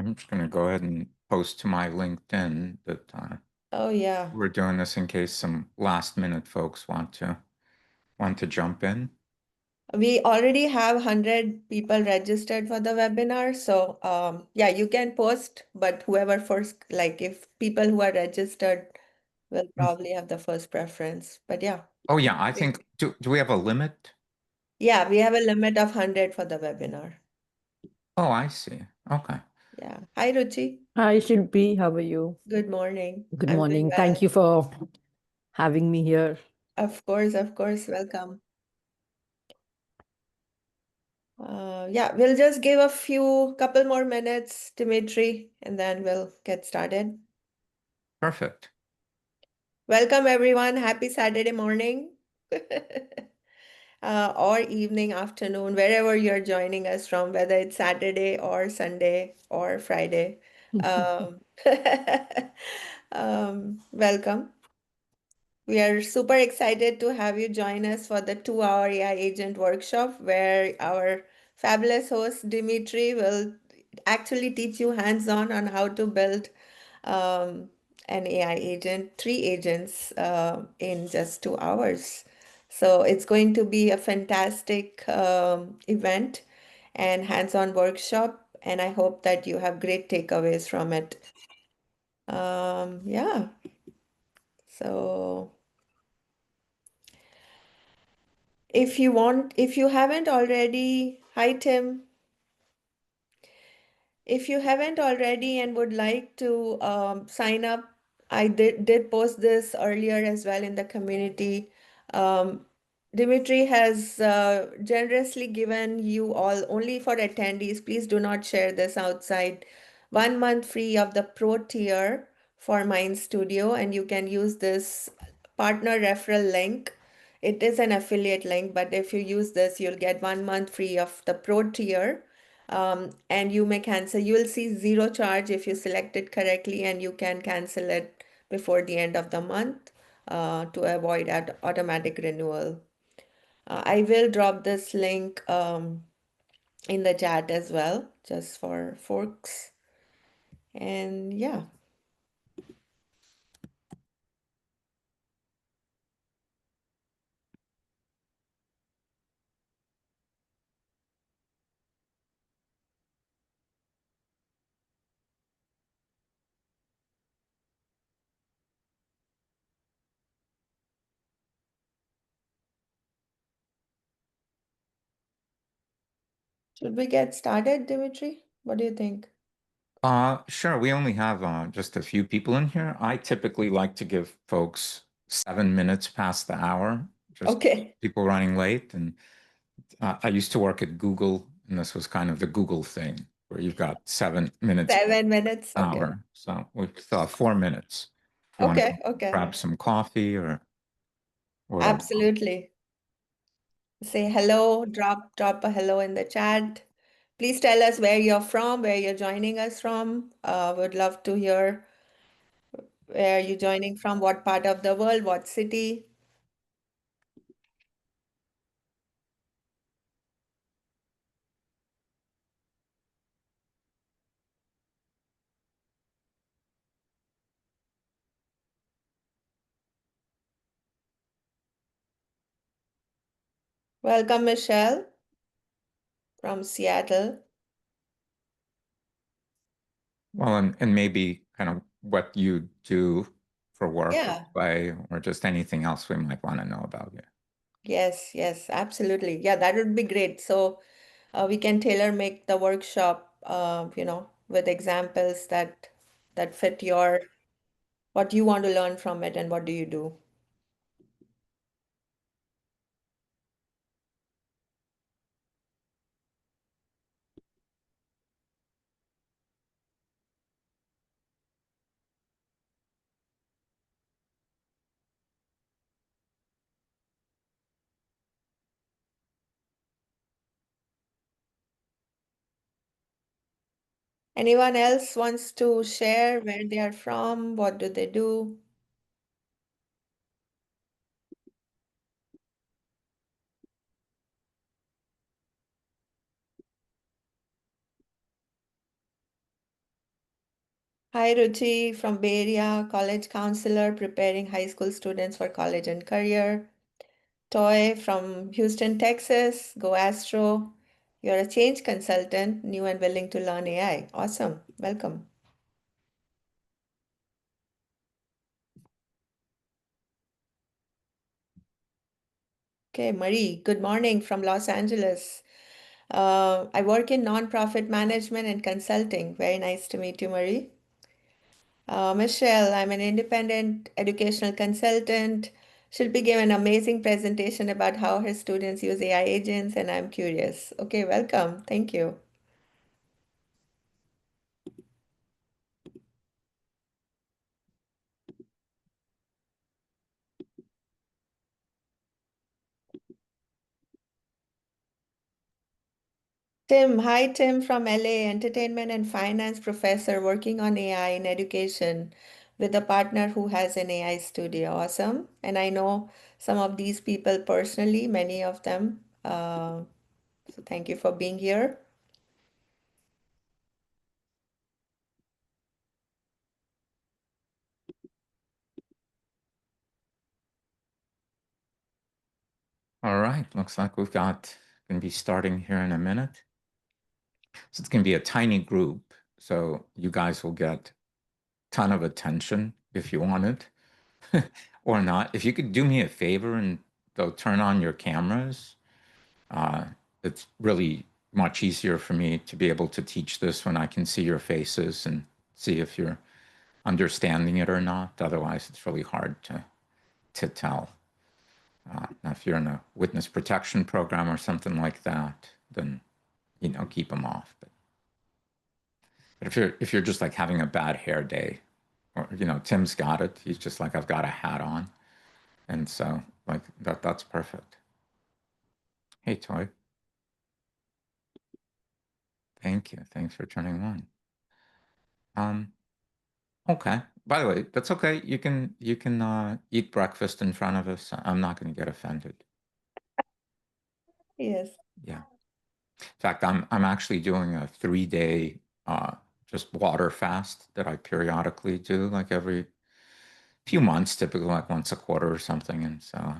I'm just going to go ahead and post to my LinkedIn that Oh, yeah. we're doing this in case some last minute folks want to jump in. We already have 100 people registered for the webinar. So, yeah, you can post, but whoever first, like if people who are registered will probably have the first preference. But yeah. Oh yeah, I think do we have a limit? Yeah, we have a limit of 100 for the webinar. Oh, I see. Okay. Yeah. Hi, Ruchi. Hi, Shilpi. How are you? Good morning. Good I'm doing morning. well. Thank you for having me here. Of course, welcome. Yeah, we'll just give a couple more minutes, Dimitri, and then we'll get started. Perfect. Welcome, everyone. Happy Saturday morning or evening, afternoon, wherever you're joining us from, whether it's Saturday or Sunday or Friday. Um, welcome. We are super excited to have you join us for the 2-hour AI agent workshop where our fabulous host Dimitri will actually teach you hands-on on how to build um, an AI agent, 3 agents in just 2 hours. So it's going to be a fantastic event and hands-on workshop, and I hope that you have great takeaways from it. Yeah, so if you haven't already, hi Tim. If you haven't already and would like to sign up, I did post this earlier as well in the community. Um, Dimitri has generously given you all, only for attendees, please do not share this outside, 1 month free of the pro tier for Mind Studio, and you can use this partner referral link. It is an affiliate link, but if you use this, you'll get 1 month free of the pro tier, and you may cancel. You will see zero charge if you select it correctly, and you can cancel it before the end of the month to avoid automatic renewal. I will drop this link in the chat as well, just for folks. And yeah. Should we get started, Dimitri? What do you think? Sure. We only have just a few people in here. I typically like to give folks 7 minutes past the hour, just Okay. people running late. And I used to work at Google, and this was kind of the Google thing where you've got 7 minutes 7 minutes. an Okay. hour. So we thought 4 minutes. If you want to Okay. Okay. grab some coffee or Absolutely. Say hello, drop a hello in the chat. Please tell us where you're from, where you're joining us from. Would love to hear where you're joining from, what part of the world, what city. Welcome, Michelle from Seattle. well, and maybe kind of what you do for work or Yeah, play or just anything else we might want to know about you. yes, absolutely. Yeah, that would be great. So we can tailor make the workshop, with examples that fit what you want to learn from it and what do you do. Anyone else wants to share where they are from? What do they do? Hi, Ruchi from Bay Area, college counselor preparing high school students for college and career. Toy from Houston, Texas, go Astro. You're a change consultant, new and willing to learn AI. Awesome. Welcome. Okay, Marie, good morning from Los Angeles. I work in nonprofit management and consulting. Very nice to meet you, Marie. Michelle, I'm an independent educational consultant. She'll be giving an amazing presentation about how her students use AI agents, and I'm curious. Okay, welcome. Thank you. Tim, hi Tim from LA, entertainment and finance professor working on AI in education with a partner who has an AI studio. Awesome. And I know some of these people personally, many of them. So thank you for being here. All right, looks like we've got going to be starting here in a minute. So it's going to be a tiny group, so you guys will get a ton of attention if you want it or not. If you could do me a favor and though turn on your cameras, uh, it's really much easier for me to be able to teach this when I can see your faces and see if you're understanding it or not. Otherwise, it's really hard to tell. Now, if you're in a witness protection program or something like that, then keep them off. But if you're just like having a bad hair day, or Tim's got it. He's just like, I've got a hat on, and so like that's perfect. Hey, Toy. Thank you. Thanks for turning on. Um, okay. By the way, that's okay. You can eat breakfast in front of us. I'm not going to get offended. Yes. Yeah. In fact, I'm actually doing a 3-day just water fast that I periodically do, like every few months, typically like once a quarter or something. And so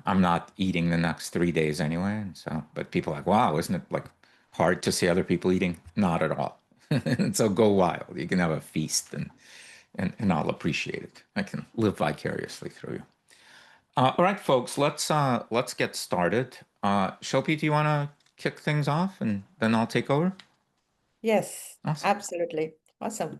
I'm not eating the next 3 days anyway. And so, but people are like, wow, isn't it like hard to see other people eating? Not at all. And so go wild. You can have a feast and I'll appreciate it. I can live vicariously through you. All right, folks, let's get started. Shilpi, do you want to kick things off and then I'll take over? Yes, Awesome. absolutely. Awesome.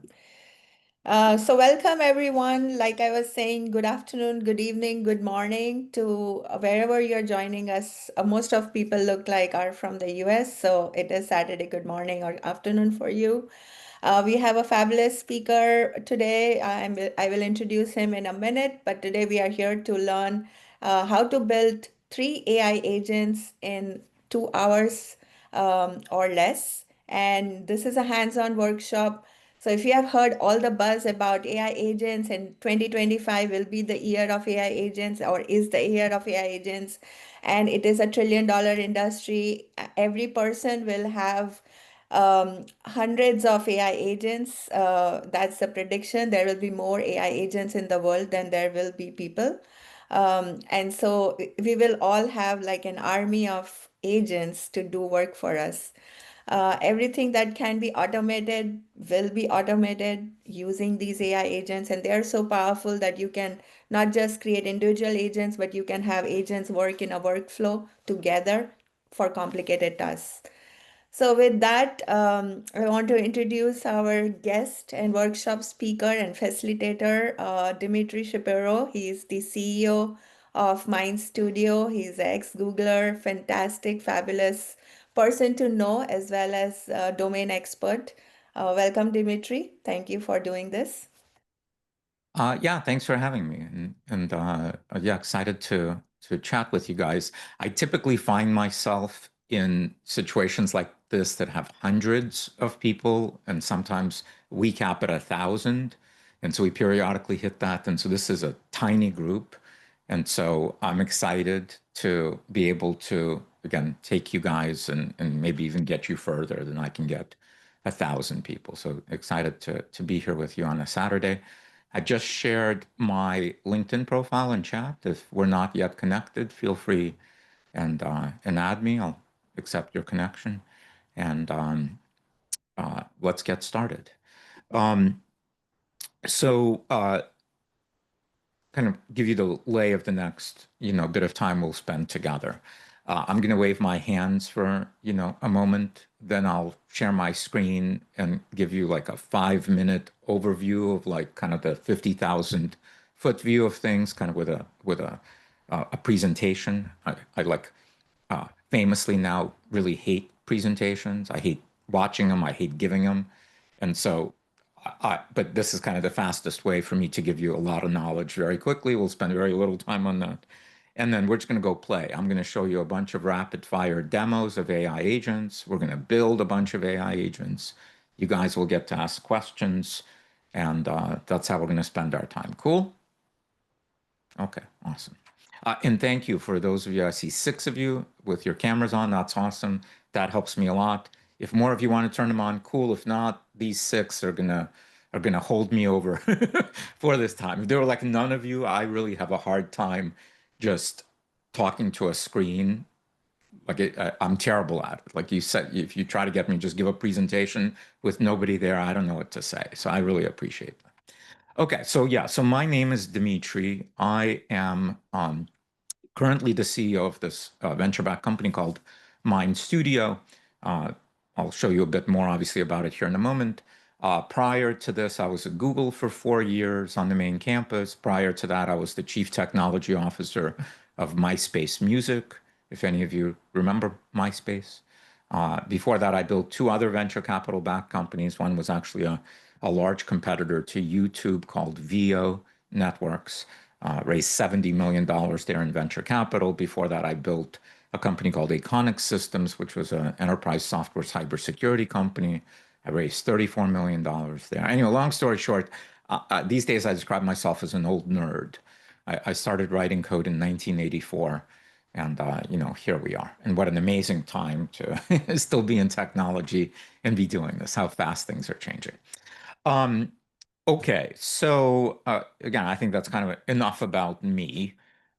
So welcome everyone. Like I was saying, good afternoon, good evening, good morning to wherever you're joining us. Most of people look like are from the US, so it is Saturday, good morning or afternoon for you. We have a fabulous speaker today. I will introduce him in a minute, but today we are here to learn how to build 3 AI agents in 2 hours or less. And this is a hands-on workshop. So if you have heard all the buzz about AI agents and 2025 will be the year of AI agents or is the year of AI agents, and it is a $1 trillion industry, every person will have hundreds of AI agents. That's the prediction. There will be more AI agents in the world than there will be people. And so we will all have like an army of agents to do work for us. Everything that can be automated will be automated using these AI agents, and they are so powerful that you can not just create individual agents, but you can have agents work in a workflow together for complicated tasks. So with that, I want to introduce our guest and workshop speaker and facilitator, Dimitri Shapiro. He is the CEO of Mind Studio. He's an ex-Googler, fantastic, fabulous person to know, as well as a domain expert. Welcome, Dimitri. Thank you for doing this. Yeah, thanks for having me, and yeah, excited to chat with you guys. I typically find myself in situations like this that have hundreds of people, and sometimes we cap at 1,000, and so we periodically hit that. And so this is a tiny group, and so I'm excited to be able to again take you guys and maybe even get you further than I can get 1,000 people. So excited to be here with you on a Saturday. I just shared my LinkedIn profile in chat. If we're not yet connected, feel free and add me. I'll accept your connection, and let's get started. Um, so kind of give you the lay of the next, bit of time we'll spend together. I'm going to wave my hands for, a moment. Then I'll share my screen and give you like a 5-minute overview of like kind of the 50,000 foot view of things, kind of with a presentation. I like famously now really hate presentations. I hate watching them. I hate giving them. And so, but this is kind of the fastest way for me to give you a lot of knowledge very quickly. We'll spend very little time on that. And then we're just going to go play. I'm going to show you a bunch of rapid fire demos of AI agents. We're going to build a bunch of AI agents. You guys will get to ask questions. And that's how we're going to spend our time. Cool? Okay, awesome. And thank you for those of you. I see 6 of you with your cameras on. That's awesome. That helps me a lot. If more of you want to turn them on, cool. If not, these 6 are gonna hold me over for this time. If there were like none of you, I really have a hard time just talking to a screen. Like I'm terrible at it. Like you said, if you try to get me, just give a presentation with nobody there, I don't know what to say. So I really appreciate that. Okay, so yeah, so my name is Dimitri. I am currently the CEO of this venture-backed company called Mind Studio. Uh, I'll show you a bit more, obviously, about it here in a moment. Prior to this, I was at Google for 4 years on the main campus. Prior to that, I was the chief technology officer of MySpace Music, if any of you remember MySpace. Before that, I built 2 other venture capital-backed companies. One was actually a large competitor to YouTube called VO Networks. Raised $70 million there in venture capital. Before that, I built a company called Iconic Systems, which was an enterprise software cybersecurity company. I raised $34 million there. Anyway, long story short, these days I describe myself as an old nerd. I started writing code in 1984, and here we are. And what an amazing time to still be in technology and be doing this, how fast things are changing. Um, Okay, so again, I think that's kind of enough about me.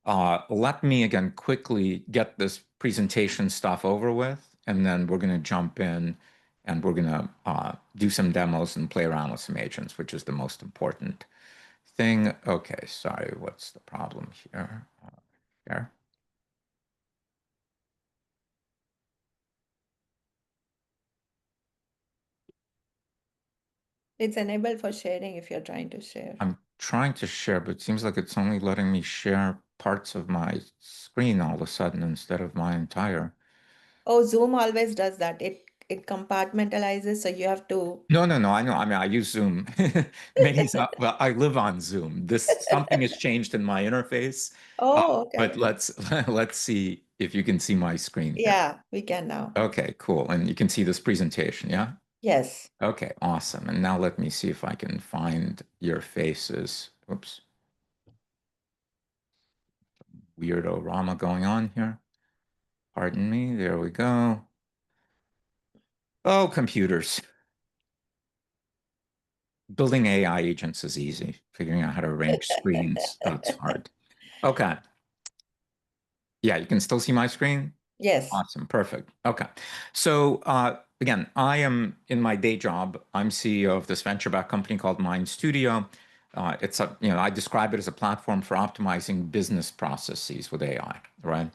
Let me again quickly get this presentation stuff over with, and then we're going to jump in and we're going to do some demos and play around with some agents, which is the most important thing. Okay, sorry, what's the problem here? Here. It's enabled for sharing if you're trying to share. I'm trying to share, but it seems like it's only letting me share parts of my screen all of a sudden instead of my entire. Oh, Zoom always does that. It compartmentalizes, so you have to. No, no, no. I know. I mean, I use Zoom. Many, well, I live on Zoom. This something has changed in my interface. Oh, But okay. let's see if you can see my screen here. Yeah, we can now. Okay, cool. And you can see this presentation, yeah? Yes. Okay, awesome. And now let me see if I can find your faces. Oops. Weirdo Rama going on here. Pardon me. There we go. Oh, computers. Building AI agents is easy. Figuring out how to arrange screens, that's hard. Okay. Yeah, you can still see my screen? Yes. Awesome. Perfect. Okay. So again, I am in my day job, I'm CEO of this venture-backed company called Mind Studio. I describe it as a platform for optimizing business processes with AI, right?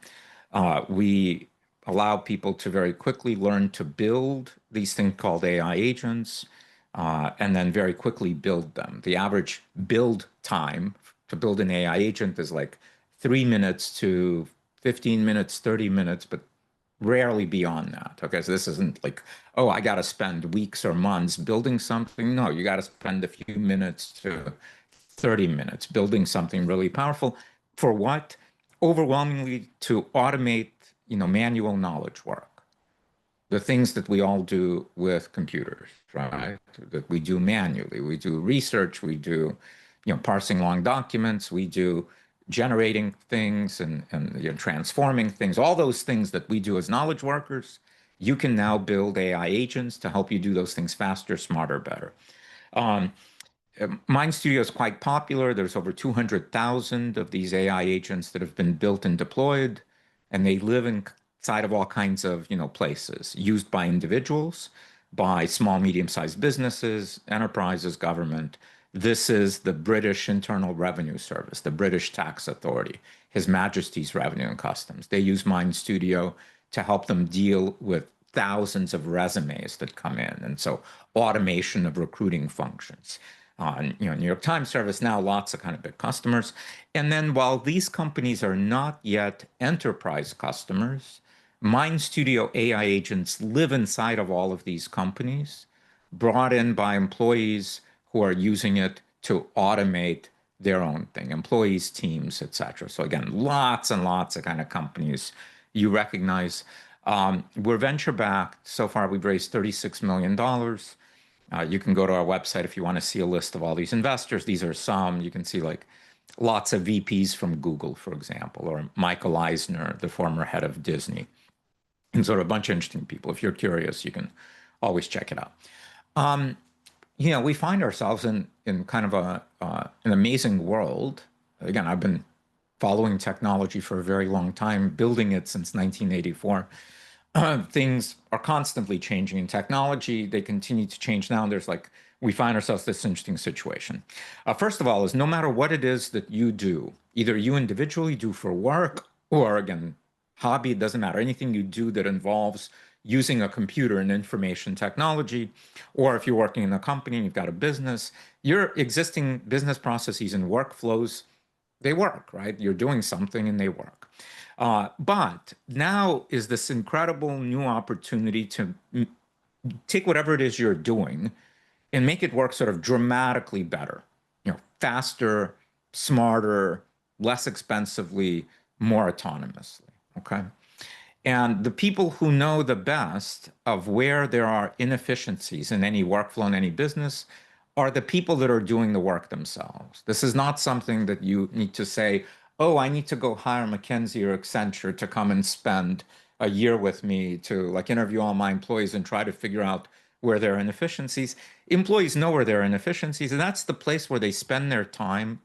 We allow people to very quickly learn to build these things called AI agents, and then very quickly build them. The average build time to build an AI agent is like 3 minutes to 15 minutes, 30 minutes, but rarely beyond that. Okay, so this isn't like, oh, I got to spend weeks or months building something. No, you got to spend a few minutes to 30 minutes building something really powerful. For what? Overwhelmingly to automate, manual knowledge work. The things that we all do with computers, right? That we do manually. We do research, we do, parsing long documents, we do generating things and transforming things, all those things that we do as knowledge workers, you can now build AI agents to help you do those things faster, smarter, better. Um, Mind Studio is quite popular. There's over 200,000 of these AI agents that have been built and deployed, and they live inside of all kinds of, places, used by individuals, by small, medium-sized businesses, enterprises, government. This is the British Internal Revenue Service, the British Tax Authority, His Majesty's Revenue and Customs. They use Mind Studio to help them deal with thousands of resumes that come in, and so automation of recruiting functions. New York Times service now, lots of kind of big customers. And then while these companies are not yet enterprise customers, Mind Studio AI agents live inside of all of these companies, brought in by employees who are using it to automate their own thing, employees, teams, etc. So again, lots and lots of kind of companies you recognize. We're venture backed. So far, we've raised $36 million. You can go to our website if you want to see a list of all these investors. These are some. You can see like lots of VPs from Google, for example, or Michael Eisner, the former head of Disney, and sort of a bunch of interesting people. If you're curious, you can always check it out. We find ourselves in kind of an amazing world. Again, I've been following technology for a very long time, building it since 1984. Things are constantly changing in technology. They continue to change now. And we find ourselves in this interesting situation. First of all, is no matter what it is that you do, either you individually do for work or, again, hobby, it doesn't matter. Anything you do that involves using a computer and information technology, or if you're working in a company and you've got a business, your existing business processes and workflows, they work, right? You're doing something and they work. But now is this incredible new opportunity to take whatever it is you're doing and make it work sort of dramatically better, faster, smarter, less expensively, more autonomously. Okay. And the people who know the best of where there are inefficiencies in any workflow in any business are the people that are doing the work themselves. This is not something that you need to say, oh, I need to go hire McKinsey or Accenture to come and spend a year with me to interview all my employees and try to figure out where there are inefficiencies. Employees know where there are inefficiencies, and that's the place where they spend their time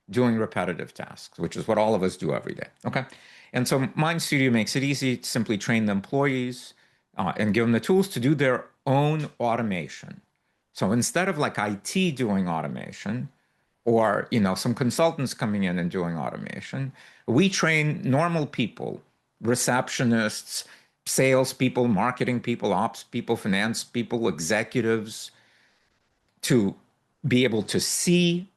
doing repetitive tasks, which is what all of us do every day. Okay. And so Mind Studio makes it easy to simply train the employees and give them the tools to do their own automation. So instead of IT doing automation, or some consultants coming in and doing automation, we train normal people, receptionists, salespeople, marketing people, ops people, finance people, executives, to be able to see,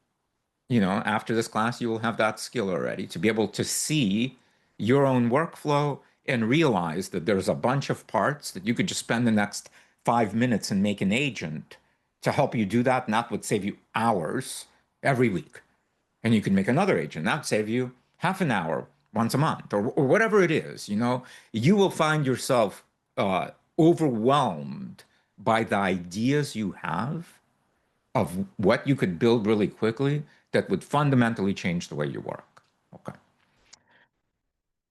after this class, you will have that skill already, to be able to see your own workflow and realize that there's a bunch of parts that you could just spend the next 5 minutes and make an agent to help you do that. And that would save you hours every week. And you can make another agent. That would save you half an hour once a month or whatever it is. You will find yourself overwhelmed by the ideas you have of what you could build really quickly that would fundamentally change the way you work. Okay.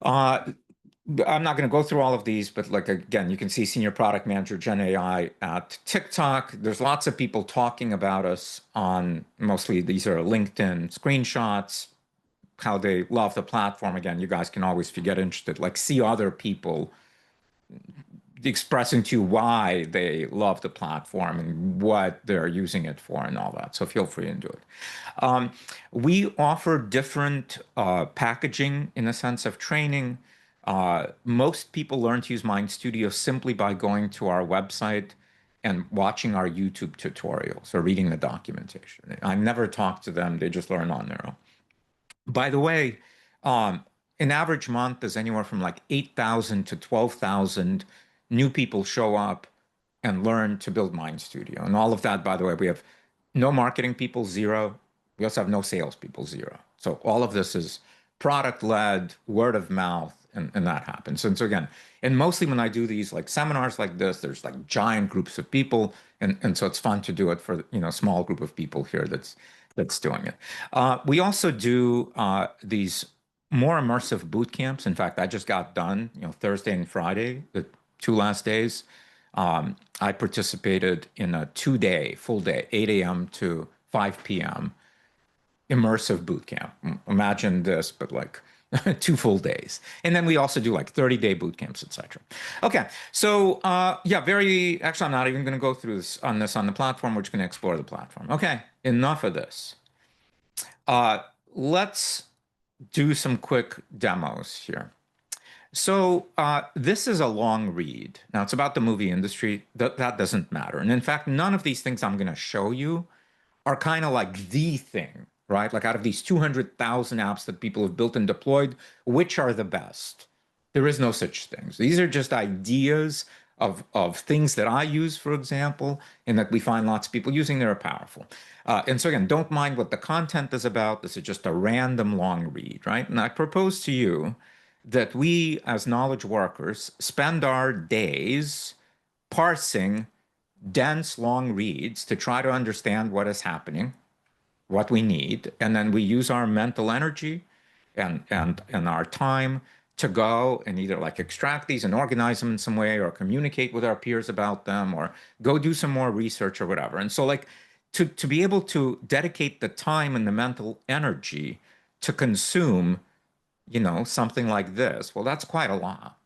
I'm not going to go through all of these, but again, you can see Senior Product Manager Gen AI at TikTok. There's lots of people talking about us on, mostly these are LinkedIn screenshots, how they love the platform. Again, you guys can always, if you get interested, see other people expressing to you why they love the platform and what they're using it for and all that. So feel free to do it. We offer different packaging in the sense of training. Most people learn to use Mind Studio simply by going to our website and watching our YouTube tutorials or reading the documentation. I never talk to them. They just learn on their own. By the way, an average month is anywhere from 8,000 to 12,000 new people show up and learn to build Mind Studio. And all of that, by the way, we have no marketing people, zero. We also have no sales people, zero. So all of this is product-led, word of mouth, and that happens. And so again, and mostly when I do these seminars like this, there's giant groups of people. And so it's fun to do it for, a small group of people here that's doing it. We also do these more immersive boot camps. In fact, I just got done, Thursday and Friday, that two last days, I participated in a 2 day, full day, 8 a.m. to 5 p.m. immersive boot camp. Imagine this, but like 2 full days. And then we also do like 30-day boot camps, etc. Okay, so yeah, actually, I'm not even going to go through this on the platform. We're just going to explore the platform. Okay, enough of this. Let's do some quick demos here. So this is a long read. Now it's about the movie industry. That doesn't matter. And in fact, none of these things I'm going to show you are kind of like the thing, right? Like out of these 200,000 apps that people have built and deployed, which are the best? There is no such things. These are just ideas of things that I use, for example, and that we find lots of people using that are powerful. And so again, don't mind what the content is about. This is just a random long read, right? And I propose to you that we, as knowledge workers, spend our days parsing dense, long reads to try to understand what is happening, what we need, and then we use our mental energy and our time to go and either like extract these and organize them in some way or communicate with our peers about them or go do some more research or whatever. And so like to be able to dedicate the time and the mental energy to consume, something like this, well, that's quite a lot,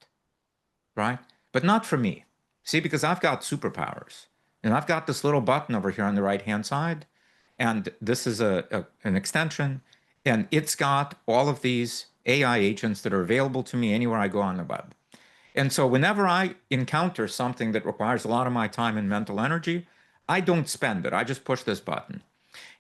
right? But not for me. See, because I've got superpowers. And I've got this little button over here on the right-hand side. And this is an extension. And it's got all of these AI agents that are available to me anywhere I go on the web. And so whenever I encounter something that requires a lot of my time and mental energy, I don't spend it. I just push this button.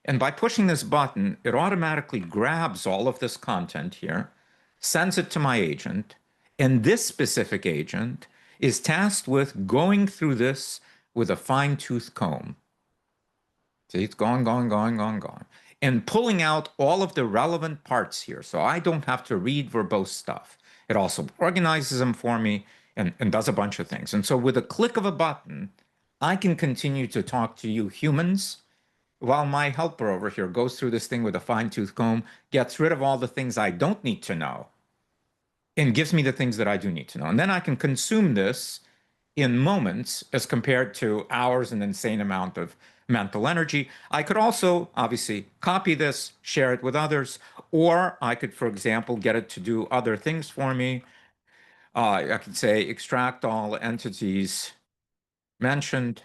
And by pushing this button, it automatically grabs all of this content here, sends it to my agent, and this specific agent is tasked with going through this with a fine-tooth comb. See, it's going, and pulling out all of the relevant parts here, so I don't have to read verbose stuff. It also organizes them for me and does a bunch of things. And so with a click of a button, I can continue to talk to you humans while my helper over here goes through this thing with a fine-tooth comb, gets rid of all the things I don't need to know, and gives me the things that I do need to know. And then I can consume this in moments as compared to hours and insane amount of mental energy. I could also obviously copy this, share it with others, or I could, for example, get it to do other things for me. I could say extract all entities mentioned.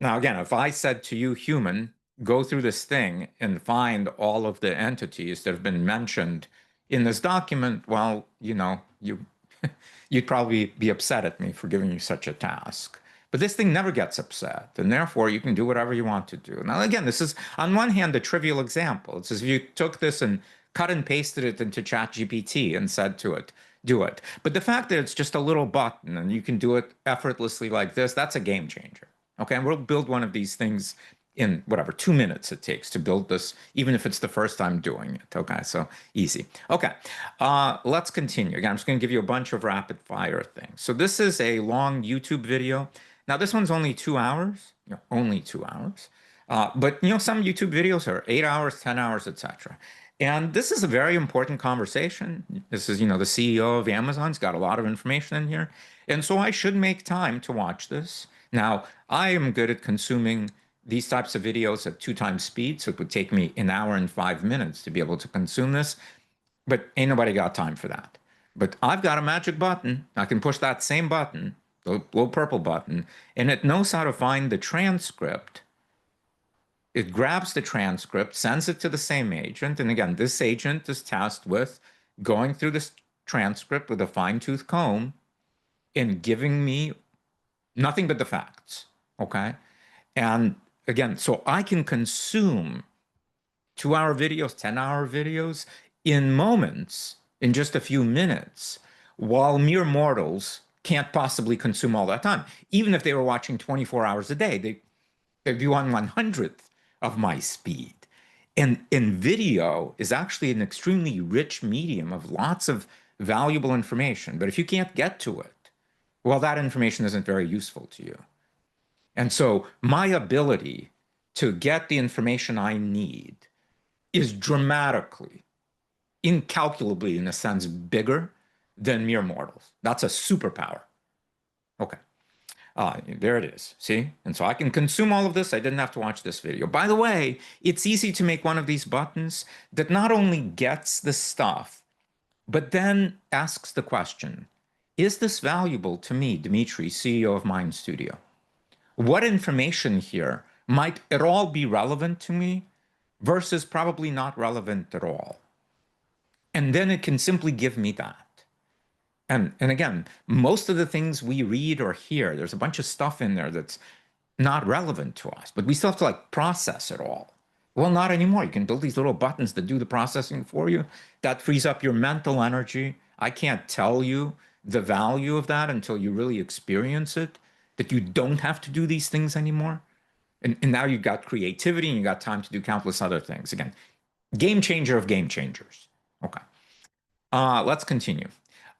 Now, again, if I said to you, human, go through this thing and find all of the entities that have been mentioned in this document, well, you'd probably be upset at me for giving you such a task. But this thing never gets upset, and therefore you can do whatever you want to do. Now, again, this is, on one hand, a trivial example. It's as if you took this and cut and pasted it into ChatGPT and said to it, do it. But the fact that it's just a little button and you can do it effortlessly like this, that's a game changer. Okay, and we'll build one of these things in whatever 2 minutes it takes to build this, even if it's the first time doing it. Okay, so easy. Okay, let's continue. Again, I'm just going to give you a bunch of rapid fire things. So this is a long YouTube video. Now this one's only 2 hours, only 2 hours. But some YouTube videos are 8 hours, 10 hours, etc. And this is a very important conversation. This is, the CEO of Amazon's got a lot of information in here. And so I should make time to watch this. Now, I am good at consuming these types of videos at 2 times speed, so it would take me an hour and 5 minutes to be able to consume this, but ain't nobody got time for that. But I've got a magic button. I can push that same button, the little purple button, and it knows how to find the transcript. It grabs the transcript, sends it to the same agent, and again, this agent is tasked with going through this transcript with a fine-tooth comb and giving me nothing but the facts, okay? And again, so I can consume 2-hour videos, 10-hour videos in moments, in just a few minutes, while mere mortals can't possibly consume all that time. Even if they were watching 24 hours a day, they'd be on 100th of my speed. And video is actually an extremely rich medium of lots of valuable information. But if you can't get to it, well, that information isn't very useful to you. And so my ability to get the information I need is dramatically, incalculably, in a sense, bigger than mere mortals. That's a superpower. Okay. There it is. See? And so I can consume all of this. I didn't have to watch this video. By the way, it's easy to make one of these buttons that not only gets the stuff, but then asks the question, is this valuable to me, Dimitri, CEO of Mind Studio? What information here might at all be relevant to me versus probably not relevant at all? And then it can simply give me that. And again, most of the things we read or hear, there's a bunch of stuff in there that's not relevant to us, but we still have to like process it all. Well, not anymore. You can build these little buttons that do the processing for you. That frees up your mental energy. I can't tell you the value of that until you really experience it, that you don't have to do these things anymore. And now you've got creativity and you got time to do countless other things. Again, game changer of game changers. Okay. Let's continue.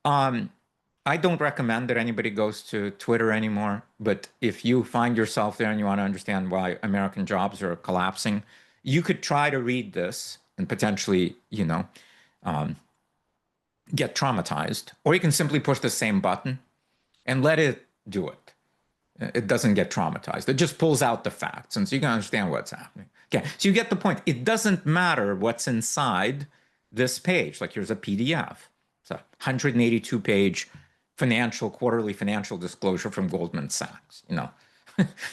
I don't recommend that anybody goes to Twitter anymore, but if you find yourself there and you want to understand why American jobs are collapsing, you could try to read this and potentially, get traumatized, or you can simply push the same button and let it do it. It doesn't get traumatized. It just pulls out the facts, and so you can understand what's happening. Okay, so you get the point. It doesn't matter what's inside this page. Like here's a PDF. It's a 182-page quarterly financial disclosure from Goldman Sachs.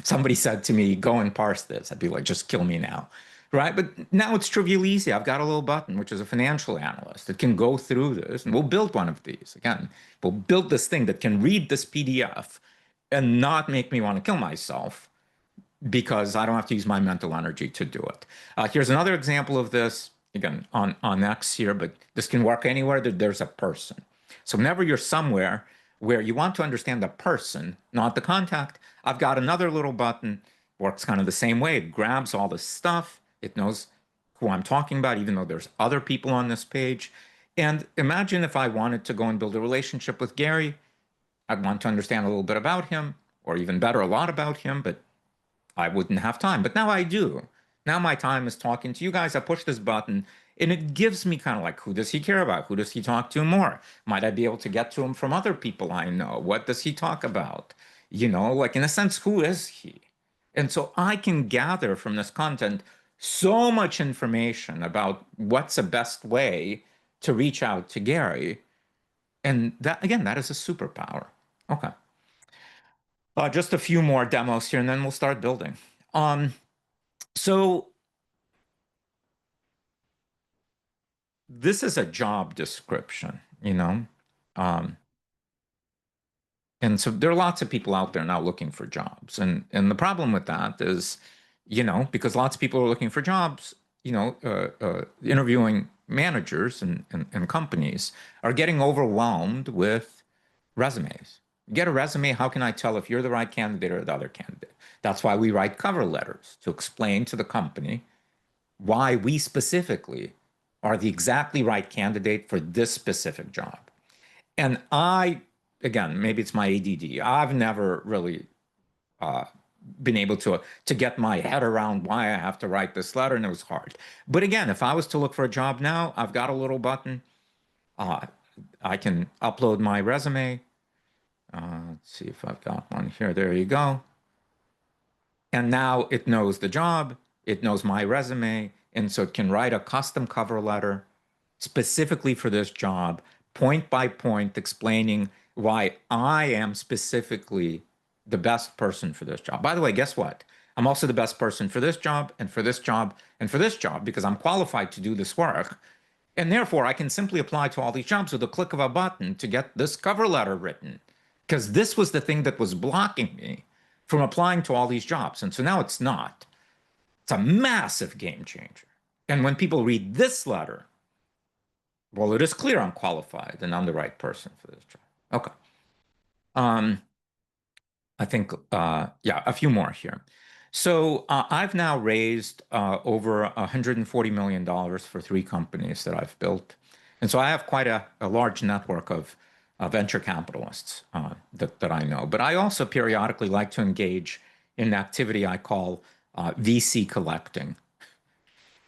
Somebody said to me, go and parse this. I'd be like, just kill me now. Right? But now it's trivially easy. I've got a little button, which is a financial analyst that can go through this, and we'll build one of these. Again, we'll build this thing that can read this PDF and not make me want to kill myself because I don't have to use my mental energy to do it. Here's another example of this, again, on X here, but this can work anywhere that there's a person. So whenever you're somewhere where you want to understand the person, not the contact, I've got another little button, works kind of the same way. It grabs all the stuff. It knows who I'm talking about, even though there's other people on this page. And imagine if I wanted to go and build a relationship with Gary. I'd want to understand a little bit about him, or even better, a lot about him, but I wouldn't have time. But now I do. Now my time is talking to you guys. I push this button, and it gives me kind of like, who does he care about? Who does he talk to more? Might I be able to get to him from other people I know? What does he talk about? Like in a sense, who is he? And so I can gather from this content so much information about what's the best way to reach out to Gary. And that, again, that is a superpower. Okay. Just a few more demos here, and then we'll start building. So this is a job description, and so there are lots of people out there now looking for jobs. And the problem with that is, because lots of people are looking for jobs, interviewing managers and companies are getting overwhelmed with resumes. You get a resume, how can I tell if you're the right candidate or the other candidate? That's why we write cover letters, to explain to the company why we specifically are the exactly right candidate for this specific job. And again, maybe it's my ADD. I've never really been able to get my head around why I have to write this letter, and it was hard. But again, if I was to look for a job now, I've got a little button. I can upload my resume. Let's see if I've got one here. There you go. And now it knows the job. It knows my resume. And so it can write a custom cover letter specifically for this job, point by point, explaining why I am specifically the best person for this job. By the way, guess what? I'm also the best person for this job and for this job and for this job because I'm qualified to do this work. And therefore, I can simply apply to all these jobs with a click of a button to get this cover letter written, because this was the thing that was blocking me from applying to all these jobs. And so now it's not. It's a massive game changer. And when people read this letter, well, it is clear I'm qualified and I'm the right person for this job. Okay. I think, yeah, a few more here. So I've now raised over $140 million for 3 companies that I've built. And so I have quite a large network of venture capitalists that I know. But I also periodically like to engage in an activity I call VC collecting,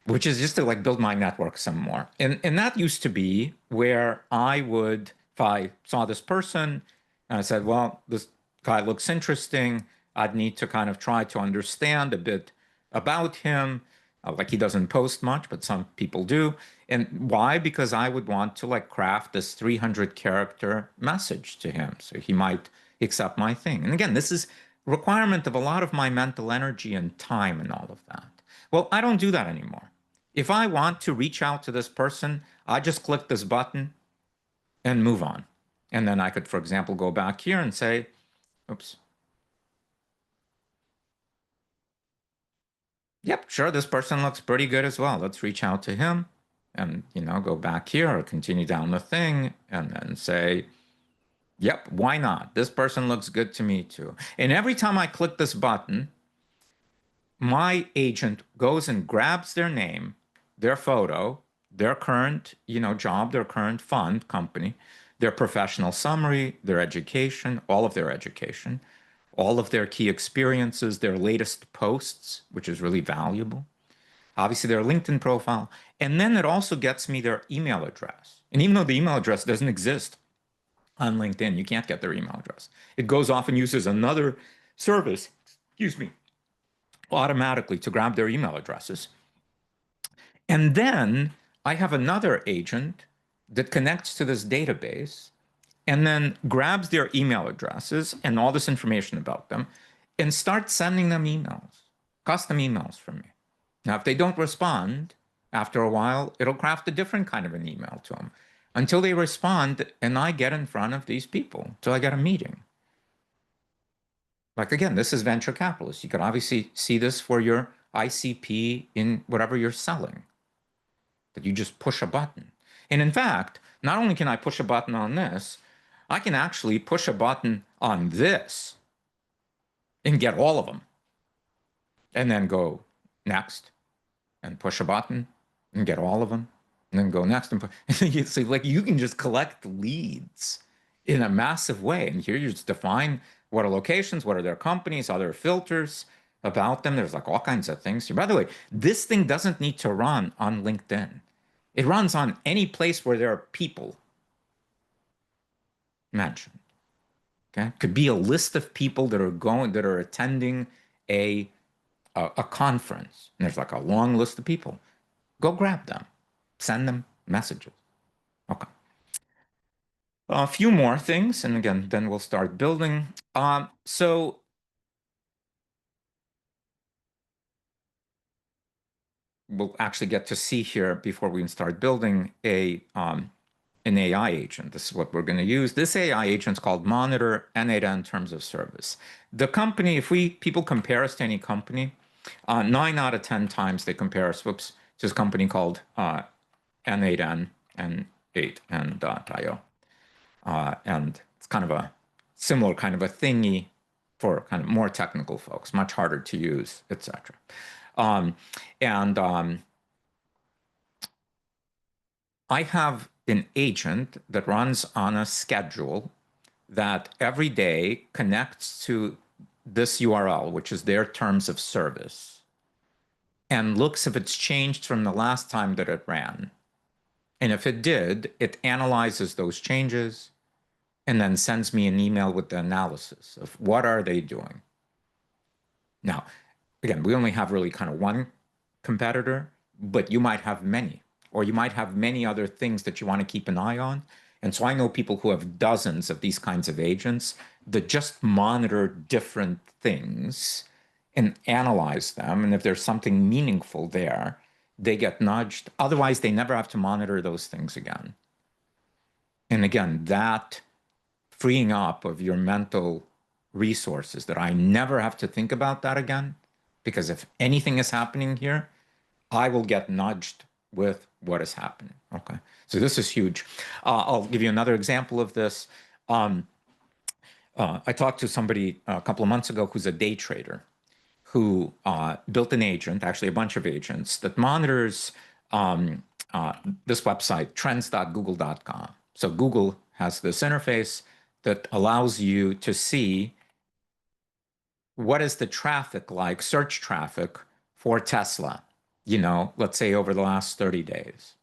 which is just to like build my network some more. And that used to be where I would I saw this person and I said, well, this guy looks interesting, I'd need to kind of try to understand a bit about him. Like he doesn't post much, but some people do. And why? Because I would want to like craft this 300 character message to him so he might accept my thing. And again, this is requirement of a lot of my mental energy and time and all of that. Well, I don't do that anymore. If I want to reach out to this person, I just click this button and move on. And then I could, for example, go back here and say, oops. Yep, sure, this person looks pretty good as well. Let's reach out to him and, go back here or continue down the thing and then say, yep, why not? This person looks good to me too. And every time I click this button, my agent goes and grabs their name, their photo, their current, job, their current fund company, their professional summary, their education, all of their education, all of their key experiences, their latest posts, which is really valuable. Obviously, their LinkedIn profile. And then it also gets me their email address. And even though the email address doesn't exist on LinkedIn, you can't get their email address. It goes off and uses another service, excuse me, automatically to grab their email addresses. And then I have another agent that connects to this database and then grabs their email addresses and all this information about them and starts sending them emails, custom emails from me. Now, if they don't respond, after a while, it'll craft a different kind of an email to them until they respond and I get in front of these people, till I get a meeting. Like, again, this is venture capitalists. You could obviously see this for your ICP in whatever you're selling, that you just push a button. And in fact, not only can I push a button on this, I can actually push a button on this and get all of them. And then go next and push a button and get all of them. And then go next and so like you can just collect leads in a massive way. And here you just define what are locations, what are their companies, other filters about them. There's like all kinds of things here. By the way, this thing doesn't need to run on LinkedIn. It runs on any place where there are people mentioned. Okay, could be a list of people that are attending a conference, and there's like a long list of people. Go grab them, send them messages. Okay. A few more things, and again, then we'll start building. So we'll actually get to see here before we start building an AI agent. This is what we're going to use. This AI agent is called Monitor N8N Terms of Service. The company, if people compare us to any company, 9 out of 10 times they compare us, to this company called N8N and 8N.io. And it's kind of a similar kind of a thingy for kind of more technical folks, much harder to use, etc. I have an agent that runs on a schedule that every day connects to this URL, which is their terms of service, and looks if it's changed from the last time that it ran. And if it did, it analyzes those changes and then sends me an email with the analysis of what are they doing. Now, again, we only have really kind of one competitor, but you might have many, or you might have many other things that you want to keep an eye on. And so I know people who have dozens of these kinds of agents that just monitor different things and analyze them. And if there's something meaningful there, they get nudged. Otherwise, they never have to monitor those things again. And again, that freeing up of your mental resources, that I never have to think about that again, because if anything is happening here, I will get nudged with what is happening. Okay, so this is huge. I'll give you another example of this. I talked to somebody a couple of months ago who's a day trader who built an agent, actually a bunch of agents, that monitors this website, trends.google.com. So Google has this interface that allows you to see what is the traffic like, search traffic for Tesla, let's say over the last 30 days.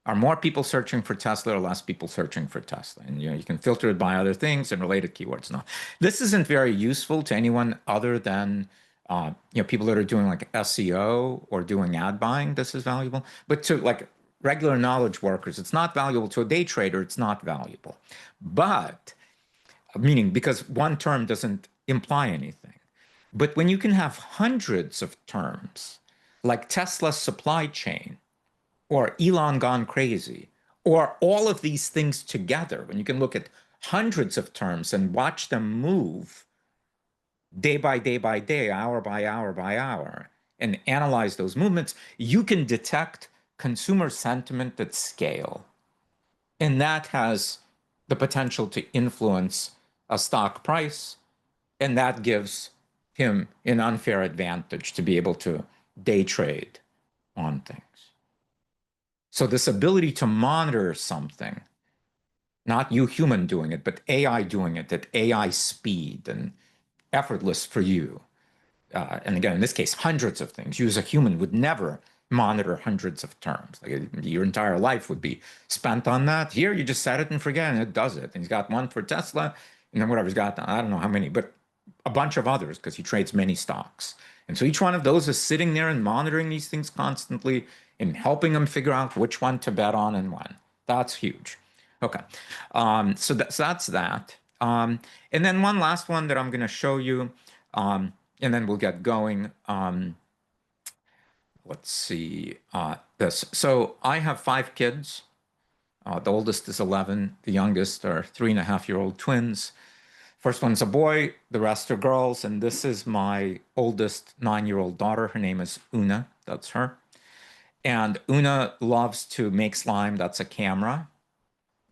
Are more people searching for Tesla or less people searching for Tesla? And you can filter it by other things and related keywords. No, this isn't very useful to anyone other than people that are doing like SEO or doing ad buying. This is valuable, but to like regular knowledge workers, it's not valuable. To a day trader, it's not valuable. But meaning because one term doesn't imply anything. But when you can have hundreds of terms, like Tesla's supply chain, or Elon gone crazy, or all of these things together, when you can look at hundreds of terms and watch them move day by day by day, hour by hour by hour, and analyze those movements, you can detect consumer sentiment at scale. And that has the potential to influence a stock price, and that gives him an unfair advantage to be able to day trade on things. So this ability to monitor something, not you human doing it, but AI doing it at AI speed and effortless for you. And again, in this case, hundreds of things. You as a human would never monitor hundreds of terms. Like your entire life would be spent on that. Here, you just set it and forget, and it does it. And he's got one for Tesla, and then whatever he's got, I don't know how many, but a bunch of others because he trades many stocks. And so each one of those is sitting there and monitoring these things constantly and helping them figure out which one to bet on and when. That's huge. Okay, so that's that. And then one last one that I'm going to show you, and then we'll get going. Let's see this. So I have 5 kids. The oldest is 11. The youngest are 3.5-year-old twins. First one's a boy, the rest are girls, and this is my oldest 9-year-old daughter. Her name is Una. That's her. And Una loves to make slime. That's a camera.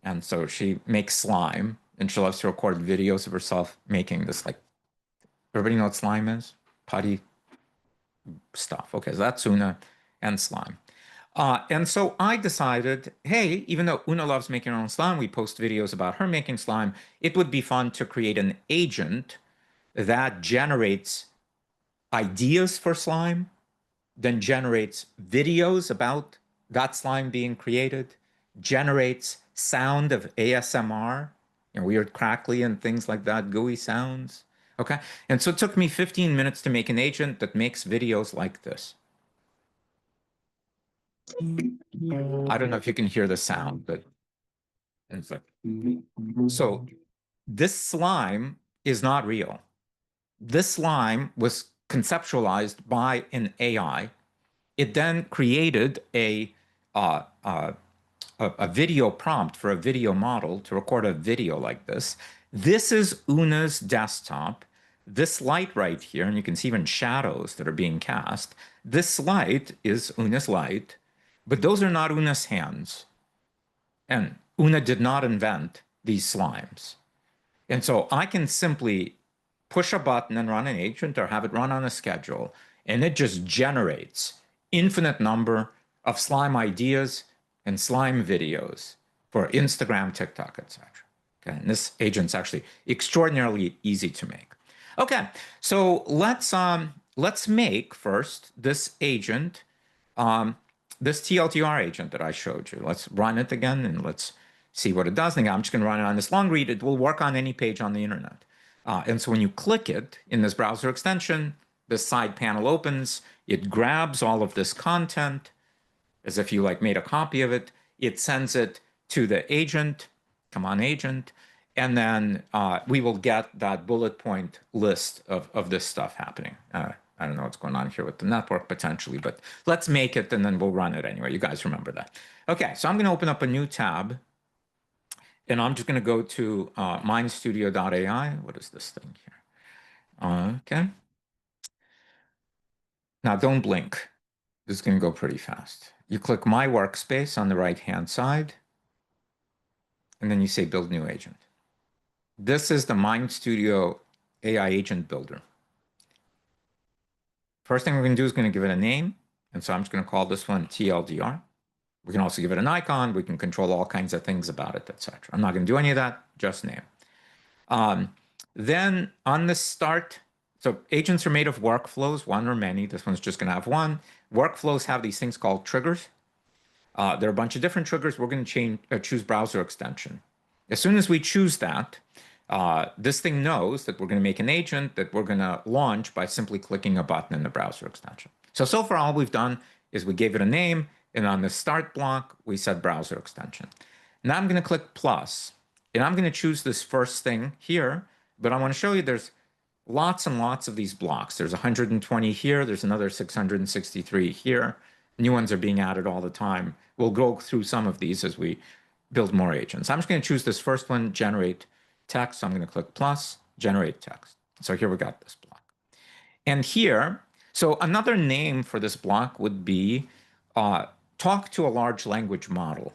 And so she makes slime, and she loves to record videos of herself making this, like, everybody know what slime is? Putty stuff. Okay, so that's Una and slime. And so I decided, hey, even though Una loves making her own slime, we post videos about her making slime, it would be fun to create an agent that generates ideas for slime, then generates videos about that slime being created, generates sound of ASMR, weird crackly and things like that, gooey sounds. Okay. And so it took me 15 minutes to make an agent that makes videos like this. I don't know if you can hear the sound, but it's like, so this slime is not real. This slime was conceptualized by an AI. It then created a video prompt for a video model to record a video like this. This is Una's desktop. This light right here, and you can see even shadows that are being cast. This light is Una's light, but those are not Una's hands. And Una did not invent these slimes. And so I can simply push a button and run an agent or have it run on a schedule, and it just generates infinite number of slime ideas and slime videos for Instagram, TikTok, etc. Okay, and this agent's actually extraordinarily easy to make. Okay, so let's make first this agent, this TLDR agent that I showed you. Let's run it again and let's see what it does. And I'm just going to run it on this long read. It will work on any page on the internet. And so when you click it in this browser extension, this side panel opens. It grabs all of this content as if you like made a copy of it. It sends it to the agent. Come on, agent. And then we will get that bullet point list of this stuff happening. I don't know what's going on here with the network potentially, but let's make it and then we'll run it anyway. You guys remember that. Okay, so I'm going to open up a new tab. And I'm just going to go to mindstudio.ai. What is this thing here? Okay. Now, don't blink. This is going to go pretty fast. You click My Workspace on the right-hand side, and then you say Build New Agent. This is the MindStudio AI Agent Builder. First thing we're going to do is going to give it a name. And so I'm just going to call this one TLDR. We can also give it an icon. We can control all kinds of things about it, etc. I'm not going to do any of that, just name. Then on the start, so agents are made of workflows, one or many. This one's just going to have one. Workflows have these things called triggers. There are a bunch of different triggers. We're going to choose browser extension. As soon as we choose that, this thing knows that we're going to make an agent that we're going to launch by simply clicking a button in the browser extension. So far, all we've done is we gave it a name, and on the start block, we said browser extension. Now I'm going to click plus, and I'm going to choose this first thing here, but I want to show you there's lots and lots of these blocks. There's 120 here. There's another 663 here. New ones are being added all the time. We'll go through some of these as we build more agents. I'm just going to choose this first one, generate text. So I'm going to click plus, generate text. So here we got this block. And here, so another name for this block would be talk to a large language model,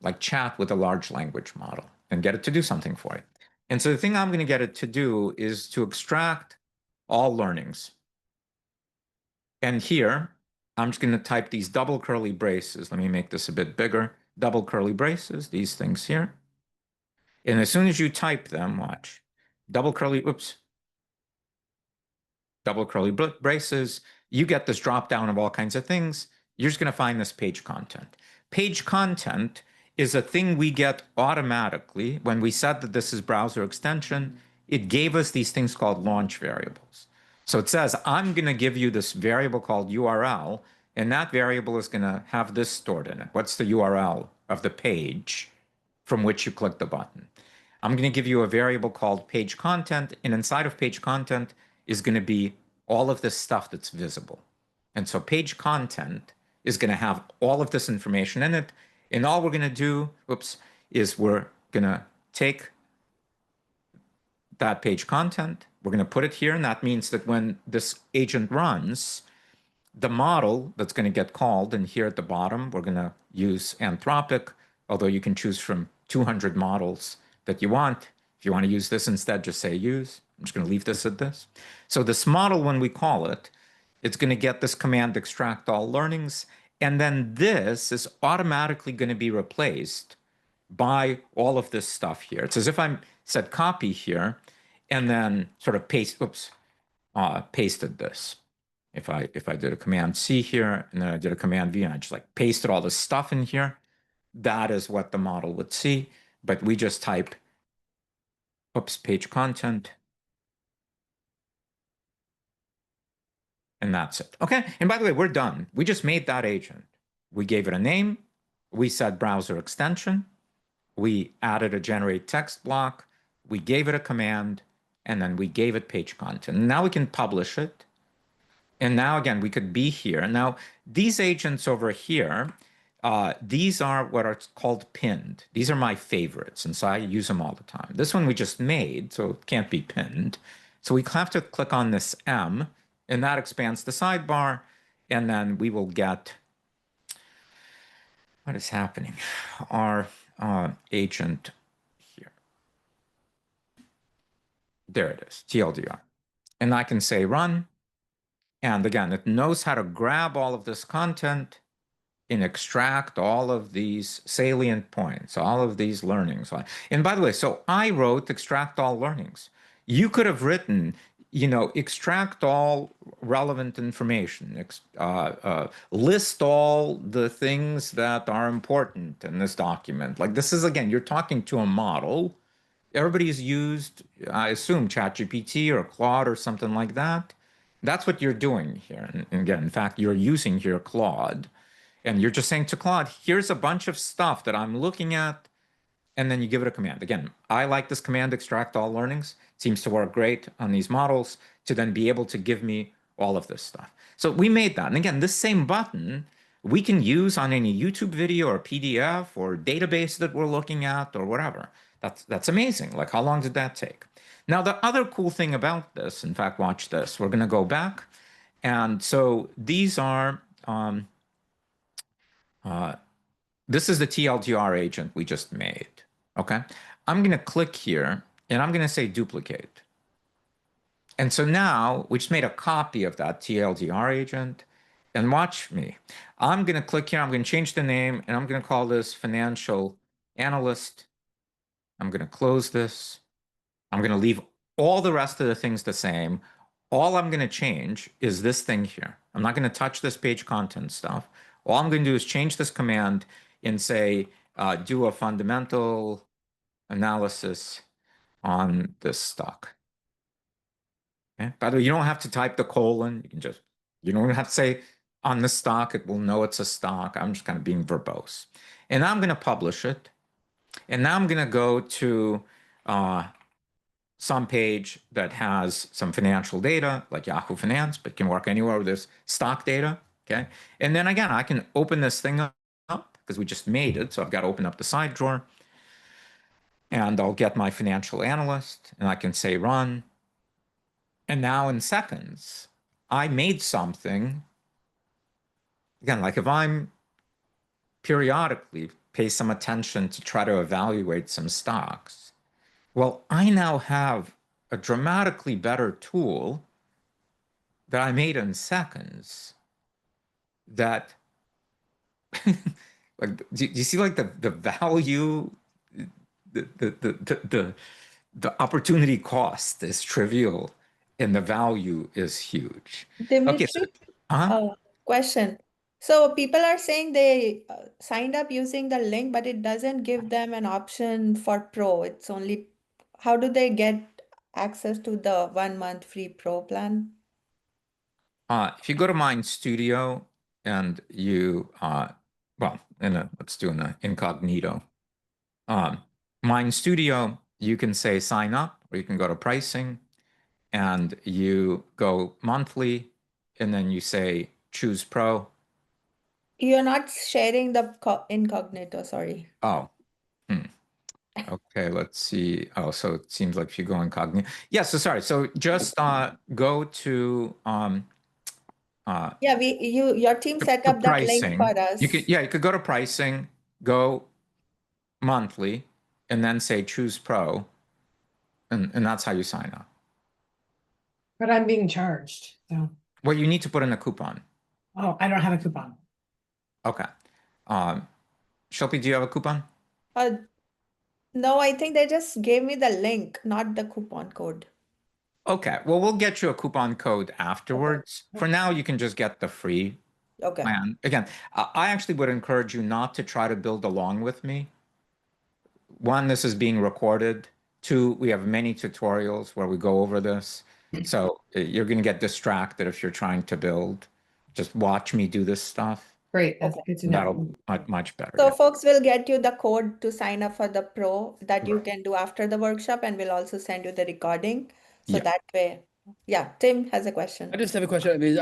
like chat with a large language model and get it to do something for you. And so the thing I'm going to get it to do is to extract all learnings. And here, I'm just going to type these double curly braces. Let me make this a bit bigger. Double curly braces, these things here. And as soon as you type them, watch, double curly, oops, double curly braces, you get this drop down of all kinds of things. You're just going to find this page content. Page content is a thing we get automatically. When we said that this is browser extension, it gave us these things called launch variables. So it says, I'm going to give you this variable called URL, and that variable is going to have this stored in it. What's the URL of the page from which you click the button? I'm going to give you a variable called page content, and inside of page content is going to be all of this stuff that's visible. And so page content is going to have all of this information in it. And all we're going to do, is we're going to take that page content, we're going to put it here, and that means that when this agent runs, the model that's going to get called, and here at the bottom, we're going to use Anthropic, although you can choose from 200 models that you want. If you want to use this instead, just say use. I'm just going to leave this at this. So this model, when we call it, it's going to get this command extract all learnings, and then this is automatically going to be replaced by all of this stuff here. It's as if I said copy here and then sort of pasted this. If I did a command C here and then I did a command V and I just like pasted all this stuff in here, that is what the model would see. But we just type, page content. And that's it. Okay. And by the way, we're done. We just made that agent. We gave it a name. We said browser extension. We added a generate text block. We gave it a command. And then we gave it page content. And now we can publish it. And now, again, we could be here. Now, these agents over here, these are what are called pinned. These are my favorites. And so I use them all the time. This one we just made, so it can't be pinned. So we have to click on this M. And that expands the sidebar, and then we will get, what is happening? Our agent here. There it is, TLDR. And I can say run, and again, it knows how to grab all of this content and extract all of these salient points, all of these learnings. And by the way, so I wrote extract all learnings. You could have written, extract all relevant information, list all the things that are important in this document. Like this is, again, you're talking to a model. Everybody's used, I assume, ChatGPT or Claude or something like that. That's what you're doing here. And again, in fact, you're using here Claude. And you're just saying to Claude, here's a bunch of stuff that I'm looking at. And then you give it a command. Again, I like this command, extract all learnings. It seems to work great on these models to then be able to give me all of this stuff. So we made that. And again, this same button we can use on any YouTube video or PDF or database that we're looking at or whatever. That's amazing. Like, how long did that take? Now, the other cool thing about this, in fact, watch this. We're going to go back. And so these are, this is the TLDR agent we just made. Okay, I'm going to click here and I'm going to say duplicate. And so now we just made a copy of that TLDR agent. And watch me. I'm going to click here. I'm going to change the name and I'm going to call this financial analyst. I'm going to close this. I'm going to leave all the rest of the things the same. All I'm going to change is this thing here. I'm not going to touch this page content stuff. All I'm going to do is change this command and say, do a fundamental analysis on this stock. Okay? By the way, you don't have to type the colon. You don't have to say on the stock. It will know it's a stock. I'm just kind of being verbose. And now I'm going to publish it. And now I'm going to go to some page that has some financial data, like Yahoo Finance, but can work anywhere with this stock data. Okay. And then again, I can open this thing up because we just made it. So I've got to open up the side drawer. And I'll get my financial analyst and I can say run. And now in seconds, I made something. Again, like if I'm periodically pay some attention to try to evaluate some stocks, well, I now have a dramatically better tool that I made in seconds that like do you see like the value, the opportunity cost is trivial and the value is huge. Okay, so Dimitri, uh-huh. question. So people are saying they signed up using the link, but it doesn't give them an option for Pro. It's only, how do they get access to the 1 month free Pro plan? If you go to Mind Studio and you let's do an incognito. Mind Studio, you can say sign up, or you can go to pricing and you go monthly, and then you say choose Pro. You're not sharing the incognito, sorry. Oh, okay, let's see. Oh, so it seems like if you go incognito. Yeah, so sorry. So just go to Yeah, your team set up that link pricing. for us. You could go to pricing, go monthly, and then say choose Pro, and that's how you sign up. But I'm being charged, so, Well, you need to put in a coupon. oh, I don't have a coupon. Okay. Shilpi, do you have a coupon? No, I think they just gave me the link, not the coupon code. Okay. Well, we'll get you a coupon code afterwards. For now, you can just get the free Okay. plan. Again, I actually would encourage you not to try to build along with me. One, this is being recorded. Two, we have many tutorials where we go over this. So you're going to get distracted if you're trying to build. Just watch me do this stuff. Great, that's good to That'll know. much better. So Yeah. folks will get you the code to sign up for the Pro that you can do after the workshop, and we'll also send you the recording. So Yeah. that way, yeah, Tim has a I question. just have a question. I mean,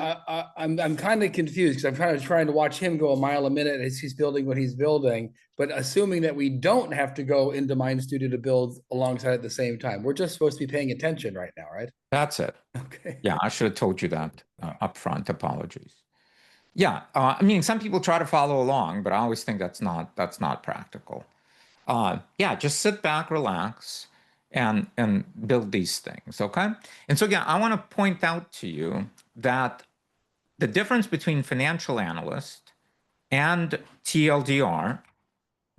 I'm kind of confused because I'm kind of trying to watch him go a mile a minute as he's building what he's building. But assuming that we don't have to go into Mind Studio to build alongside at the same time, we're just supposed to be paying attention right now, right? That's it. Okay. Yeah, I should have told you that up front. Apologies. Yeah, I mean, some people try to follow along, but I always think that's not practical. Yeah, just sit back, relax, and build these things, okay? And so again, I want to point out to you that the difference between financial analyst and TLDR,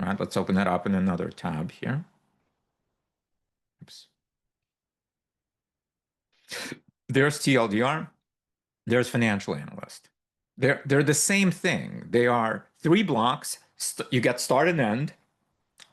right? Let's open that up in another tab here. Oops. There's TLDR, there's financial analyst. They're the same thing. They are 3 blocks. You get start and end.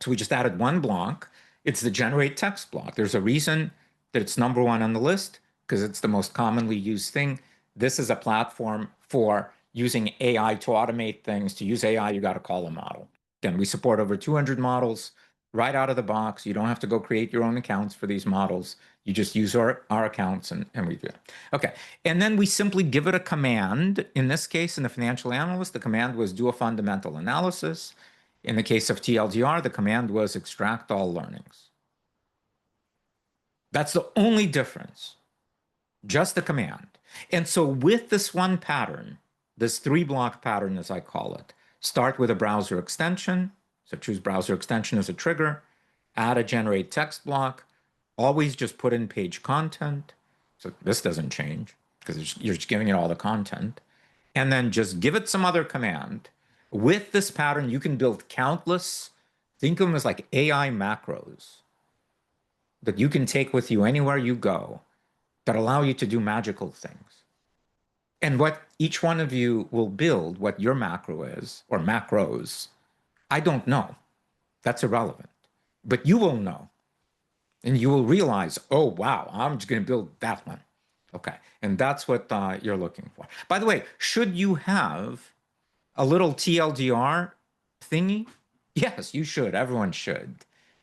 So we just added 1 block. It's the generate text block. There's a reason that it's number 1 on the list because it's the most commonly used thing. This is a platform for using AI to automate things. To use AI, you got to call a model. Again, we support over 200 models right out of the box. You don't have to go create your own accounts for these models. You just use our accounts and we do it. Okay. And then we simply give it a command. In this case, in the financial analyst, the command was do a fundamental analysis. In the case of TLDR, the command was extract all learnings. That's the only difference. Just the command. And so with this one pattern, this 3-block pattern, as I call it, start with a browser extension. So choose browser extension as a trigger, add a generate text block, always just put in page content. So this doesn't change because you're just giving it all the content. And then just give it some other command. With this pattern, you can build countless, think of them as like AI macros that you can take with you anywhere you go that allow you to do magical things. And what each one of you will build, what your macro is, or macros, I don't know. That's irrelevant. But you will know. And you will realize, oh, wow, I'm just going to build that one. Okay. And that's what you're looking for. By the way, should you have a little TLDR thingy? Yes, you should. Everyone should.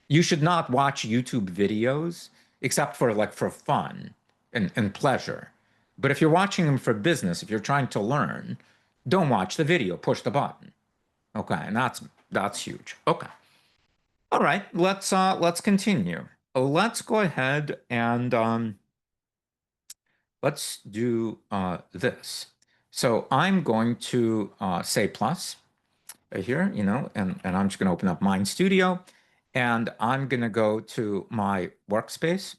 You should not watch YouTube videos except for like for fun and pleasure. But if you're watching them for business, if you're trying to learn, don't watch the video, push the button. Okay, and that's huge. Okay. All right, let's continue. Let's go ahead and let's do this. So I'm going to say plus here, you know, and I'm just going to open up Mind Studio, and I'm going to go to my workspace,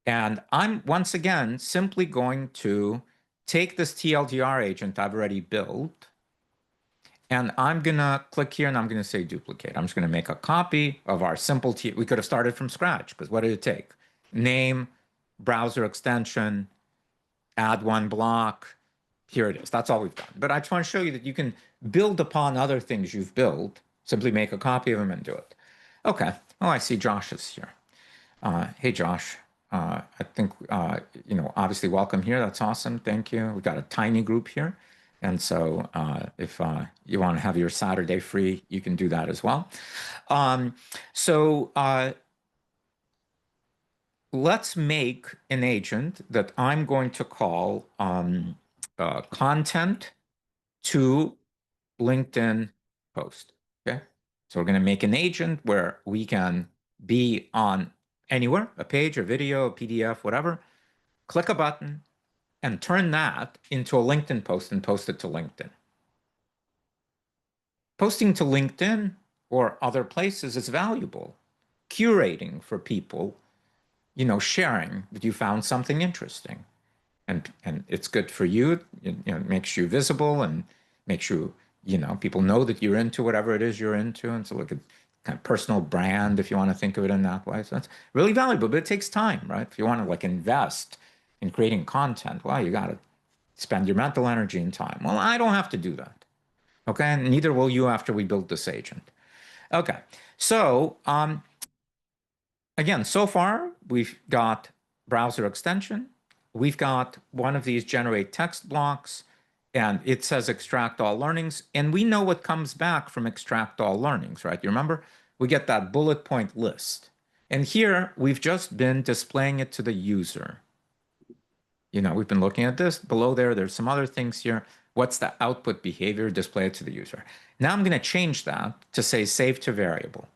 and I'm once again simply going to take this TLDR agent I've already built, and I'm going to click here and I'm going to say duplicate. I'm just going to make a copy of our simple we could have started from scratch, because what did it take? Name, browser extension, add one block. Here it is. That's all we've done. But I just want to show you that you can build upon other things you've built. Simply make a copy of them and do it. Okay. Oh, I see Josh is here. Hey, Josh. I think, you know, obviously welcome here. That's awesome. Thank you. We've got a tiny group here. And so if you want to have your Saturday free, you can do that as well. Let's make an agent that I'm going to call content to LinkedIn post. Okay. So we're going to make an agent where we can be on anywhere, a page, a video, a PDF, whatever, click a button and turn that into a LinkedIn post and post it to LinkedIn. Posting to LinkedIn or other places is valuable. Curating for people, you know, sharing that you found something interesting. And it's good for you. You know, it makes you visible and makes you, you know, people know that you're into whatever it is you're into. And so look at kind of personal brand, if you want to think of it in that way. So that's really valuable, but it takes time, right? If you want to like invest in creating content, well, you got to spend your mental energy and time. Well, I don't have to do that. Okay. And neither will you after we build this agent. Okay. So, again, so far we've got browser extension. We've got one of these generate text blocks, and it says extract all learnings. And we know what comes back from extract all learnings, right? You remember? We get that bullet point list. And here we've just been displaying it to the user. You know, we've been looking at this below there. There's some other things here. What's the output behavior? Display it to the user. Now I'm going to change that to say save to variable,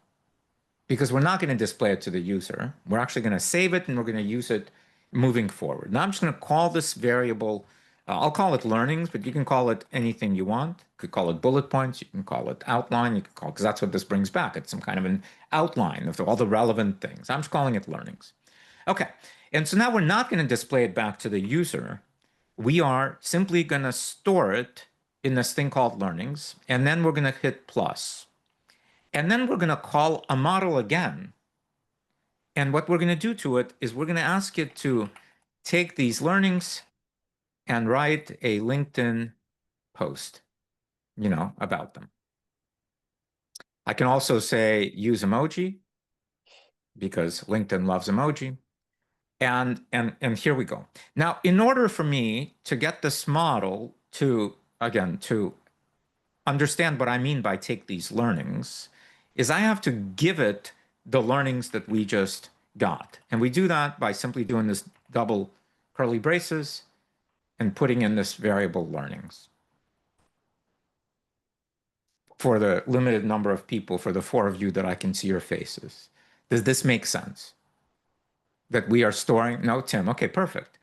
because we're not going to display it to the user. We're actually going to save it and we're going to use it moving forward. Now I'm just going to call this variable, I'll call it learnings, but you can call it anything you want. You could call it bullet points. You can call it outline. You can call, because that's what this brings back. It's some kind of an outline of all the relevant things. I'm just calling it learnings. Okay. And so now we're not going to display it back to the user. We are simply going to store it in this thing called learnings. And then we're going to hit plus. And then we're going to call a model again. And what we're going to do to it is we're going to ask it to take these learnings and write a LinkedIn post, you know, about them. I can also say use emoji, because LinkedIn loves emoji. And here we go. Now, in order for me to get this model to, again, to understand what I mean by take these learnings, is I have to give it the learnings that we just got. And we do that by simply doing this double curly braces and putting in this variable learnings for the limited number of people, for the 4 of you that I can see your faces. Does this make sense? That we are storing, no, Tim, okay, perfect.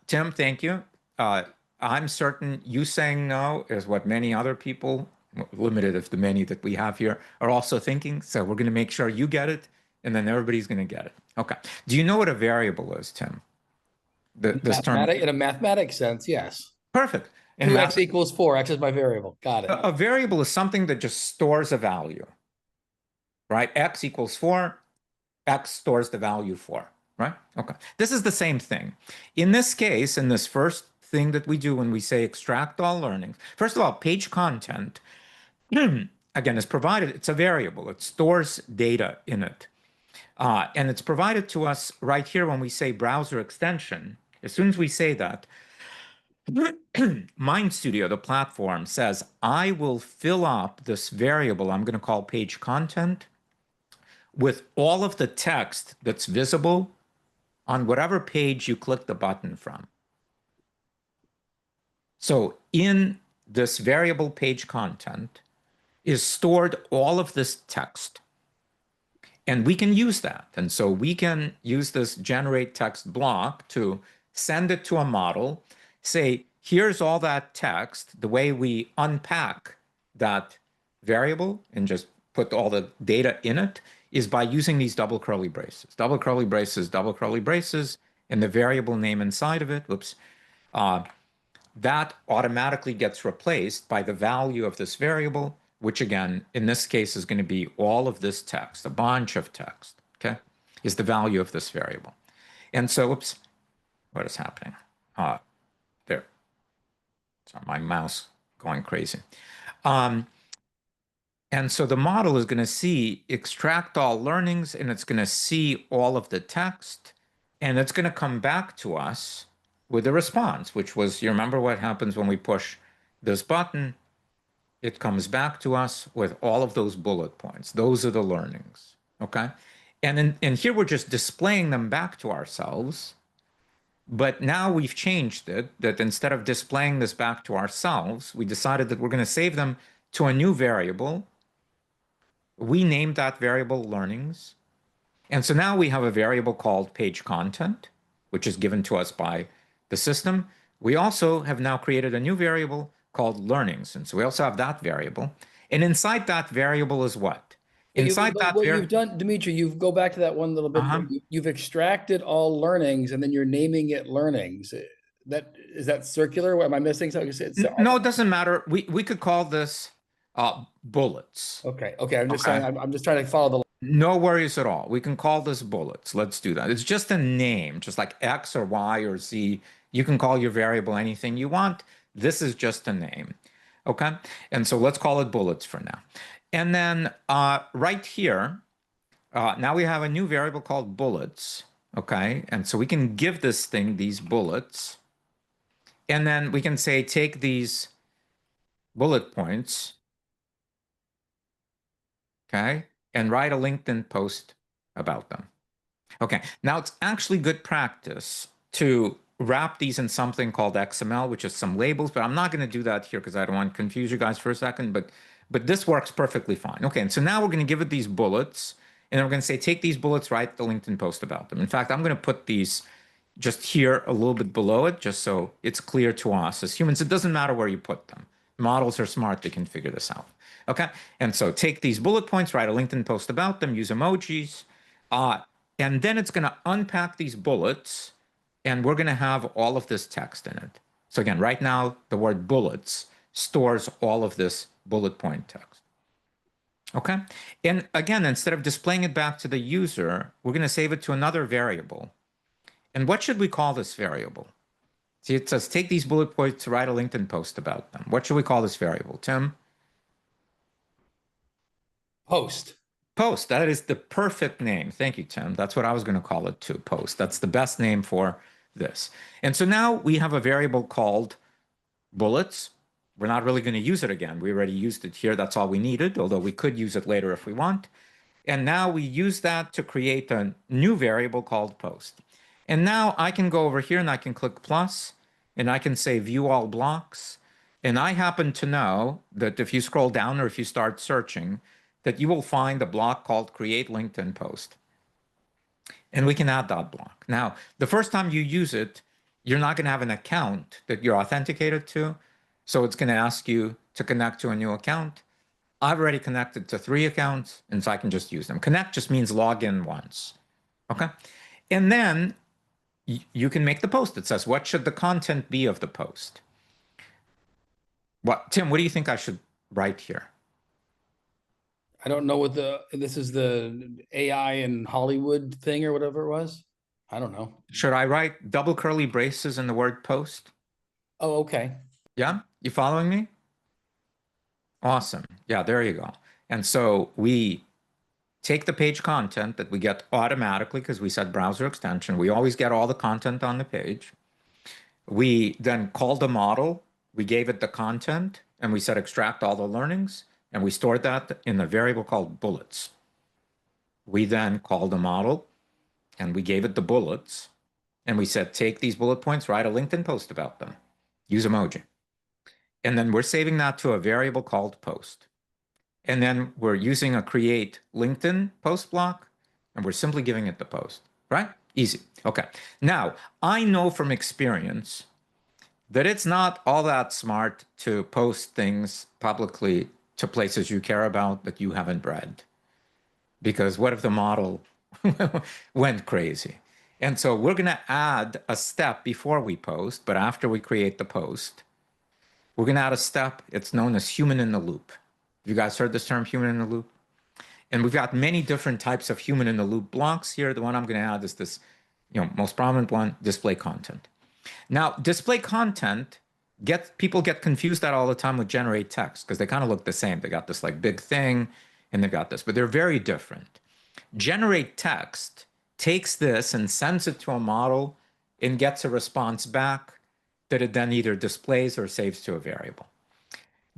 Tim, thank you. I'm certain you saying no is what many other people, limited of the many that we have here, are also thinking. So we're going to make sure you get it, and then everybody's going to get it. Okay. Do you know what a variable is, Tim? This term. In a mathematics sense, yes. Perfect. In 2x equals 4, x is my variable. Got it. A variable is something that just stores a value, right? X equals 4, X stores the value 4. Right? Okay. This is the same thing. In this case, in this first thing that we do when we say extract all learnings. First of all, page content, again, is provided. It's a variable. It stores data in it. And it's provided to us right here when we say browser extension. As soon as we say that, Mind Studio, the platform, says, I will fill up this variable I'm going to call page content with all of the text that's visible on whatever page you click the button from. So in this variable page content is stored all of this text. And we can use that. And so we can use this generate text block to send it to a model, say, here's all that text. The way we unpack that variable and just put all the data in it is by using these double curly braces. Double curly braces, and the variable name inside of it, that automatically gets replaced by the value of this variable, which again, in this case, is going to be all of this text, a bunch of text, okay, is the value of this variable. And so, what is happening? There. Sorry, my mouse going crazy. And so the model is going to see extract all learnings, and it's going to see all of the text, and it's going to come back to us with a response, which was, you remember what happens when we push this button? It comes back to us with all of those bullet points. Those are the learnings, okay? And here we're just displaying them back to ourselves. But now we've changed it, that instead of displaying this back to ourselves, we decided that we're going to save them to a new variable. We named that variable learnings. And so now we have a variable called page content, which is given to us by the system. We also have now created a new variable called learnings. And so we also have that variable. And inside that variable is what? Inside that what you've done, Dimitri, you go back to that one little bit. You've extracted all learnings, and then you're naming it learnings. Is that circular? Am I missing something? No, it doesn't matter. We could call this bullets. Okay. I'm just saying. I'm just trying to follow the. No worries at all. We can call this bullets. Let's do that. It's just a name, just like X or Y or Z. You can call your variable anything you want. This is just a name. Okay. And so let's call it bullets for now. And then right here, now we have a new variable called bullets. Okay. And so we can give this thing these bullets. And then we can say, take these bullet points. Okay. And write a LinkedIn post about them. Okay. Now it's actually good practice to wrap these in something called XML, which is some labels, but I'm not going to do that here because I don't want to confuse you guys for a second, but this works perfectly fine. Okay, and so now we're going to give it these bullets, and we're going to say, take these bullets, write the LinkedIn post about them. In fact, I'm going to put these just here a little bit below it, just so it's clear to us as humans. It doesn't matter where you put them. Models are smart, they can figure this out. Okay, and so take these bullet points, write a LinkedIn post about them, use emojis, and then it's going to unpack these bullets, and we're going to have all of this text in it. So again, right now, the word bullets stores all of this bullet point text. Okay. And again, instead of displaying it back to the user, we're going to save it to another variable. And what should we call this variable? See, it says, take these bullet points to write a LinkedIn post about them. What should we call this variable, Tim? Post. Post. That is the perfect name. Thank you, Tim. That's what I was going to call it too, post. That's the best name for this. And so now we have a variable called bullets. We're not really going to use it again. We already used it here. That's all we needed, although we could use it later if we want. And now we use that to create a new variable called post. And now I can go over here and I can click plus, and I can say view all blocks. And I happen to know that if you scroll down or if you start searching, that you will find a block called create LinkedIn post. And we can add that block. Now, the first time you use it, you're not going to have an account that you're authenticated to. So it's going to ask you to connect to a new account. I've already connected to 3 accounts, and so I can just use them. Connect just means log in once. Okay. And then you can make the post. It says, what should the content be of the post? Tim, what do you think I should write here? I don't know what this is the AI in Hollywood thing or whatever it was. I don't know. Should I write double curly braces in the word post? Oh, okay. Yeah, you following me? Awesome. Yeah, there you go. And so we take the page content that we get automatically because we set browser extension. We always get all the content on the page. We then called the model, we gave it the content, and we said extract all the learnings, and we stored that in a variable called bullets. We then called the model, and we gave it the bullets, and we said take these bullet points, write a LinkedIn post about them, use emoji. And then we're saving that to a variable called post. And then we're using a create LinkedIn post block, and we're simply giving it the post, right? Easy. Okay. Now, I know from experience that it's not all that smart to post things publicly to places you care about that you haven't read. Because what if the model went crazy? And so we're going to add a step before we post, but after we create the post, we're going to add a step. It's known as human in the loop. You guys heard this term, human in the loop? And we've got many different types of human in the loop blocks here. The one I'm going to add is this, most prominent one, display content. Now, display content, people get confused that all the time with generate text because they kind of look the same. They got this like big thing and they've got this, but they're very different. Generate text takes this and sends it to a model and gets a response back that it then either displays or saves to a variable.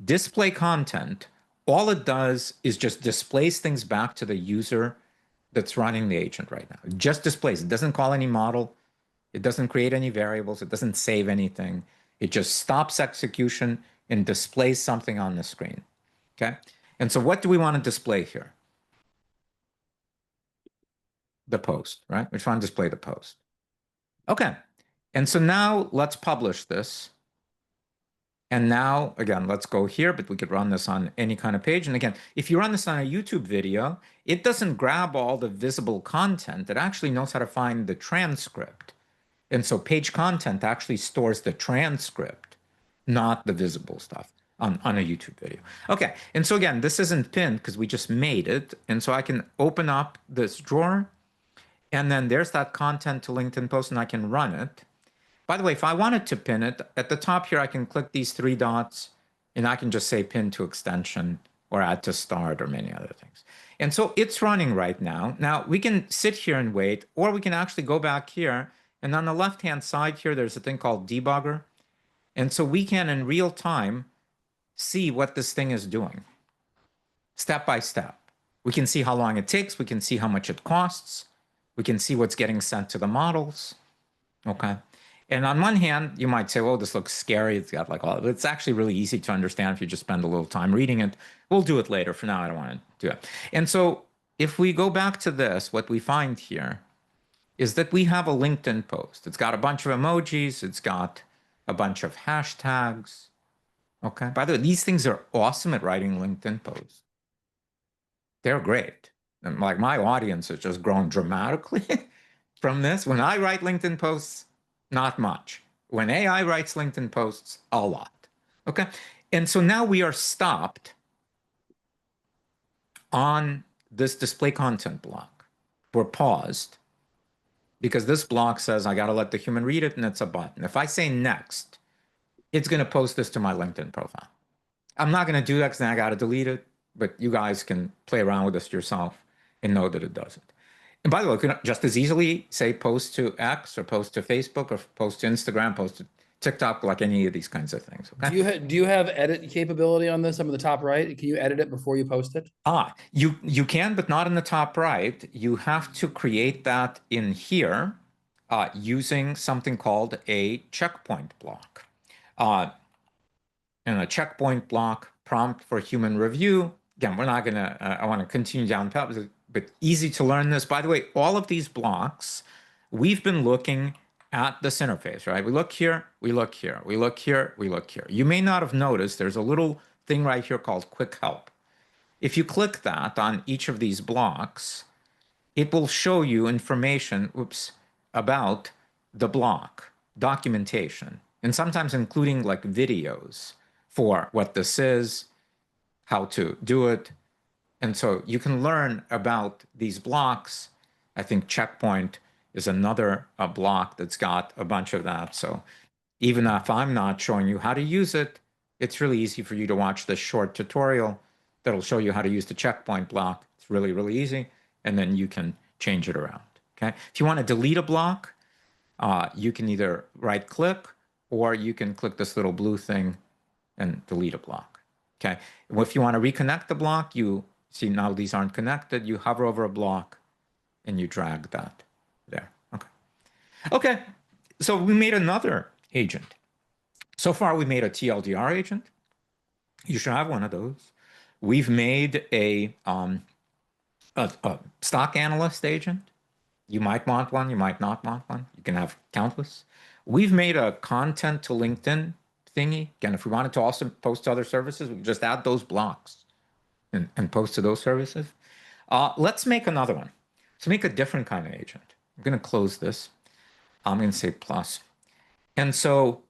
Display content, all it does is just displays things back to the user that's running the agent right now. It just displays. It doesn't call any model. It doesn't create any variables. It doesn't save anything. It just stops execution and displays something on the screen. Okay? And so what do we want to display here? The post, right? We're trying to display the post. Okay. And so now let's publish this. And now, again, let's go here, but we could run this on any kind of page. And again, if you run this on a YouTube video, it doesn't grab all the visible content. It actually knows how to find the transcript. And so page content actually stores the transcript, not the visible stuff on a YouTube video. Okay, and so again, this isn't pinned because we just made it. And so I can open up this drawer, and then there's that content to LinkedIn post, and I can run it. By the way, if I wanted to pin it, at the top here, I can click these three dots, and I can just say pin to extension or add to start or many other things. And so it's running right now. Now, we can sit here and wait, or we can actually go back here. And on the left-hand side here, there's a thing called debugger. And so we can, in real time, see what this thing is doing, step by step. We can see how long it takes. We can see how much it costs. We can see what's getting sent to the models. Okay. And on one hand, you might say, well, this looks scary. It's got like all, it's actually really easy to understand if you just spend a little time reading it. We'll do it later. For now, I don't want to do it. And so if we go back to this, what we find here is that we have a LinkedIn post. It's got a bunch of emojis. It's got a bunch of hashtags. Okay. By the way, these things are awesome at writing LinkedIn posts. They're great. And like my audience has just grown dramatically from this. When I write LinkedIn posts, not much. When AI writes LinkedIn posts, a lot. Okay. And so now we are stopped on this display content block. We're paused because this block says I got to let the human read it, and it's a button. If I say next, it's going to post this to my LinkedIn profile. I'm not going to do that because then I got to delete it, but you guys can play around with this yourself and know that it does it. And by the way, you can just as easily say post to X or post to Facebook or post to Instagram, post to TikTok, like any of these kinds of things. Okay? Do you have edit capability on this? Up in the top right, can you edit it before you post it? You can, but not in the top right. You have to create that in here using something called a checkpoint block. And a checkpoint block prompt for human review. Again, we're not gonna, I wanna continue down path, but easy to learn this. By the way, all of these blocks, we've been looking at this interface, right? We look here, we look here, we look here, we look here. You may not have noticed there's a little thing right here called quick help. If you click that on each of these blocks, it will show you information, about the block, documentation, and sometimes including like videos for what this is, how to do it. And so you can learn about these blocks. I think checkpoint is another block that's got a bunch of that. So Even if I'm not showing you how to use it, it's really easy for you to watch this short tutorial that'll show you how to use the checkpoint block. It's really, really easy. And then you can change it around. Okay. If you want to delete a block, you can either right click or you can click this little blue thing and delete a block. Okay. If you want to reconnect the block, you see now these aren't connected. You hover over a block and you drag that there. Okay. Okay. So we made another agent. So far, we made a TLDR agent. You should have one of those. We've made a stock analyst agent. You might want one, you might not want one. You can have countless. We've made a content to LinkedIn thingy. Again, if we wanted to also post to other services, we can just add those blocks and post to those services. Let's make another one. So make a different kind of agent. I'm going to close this. I'm going to say plus. And so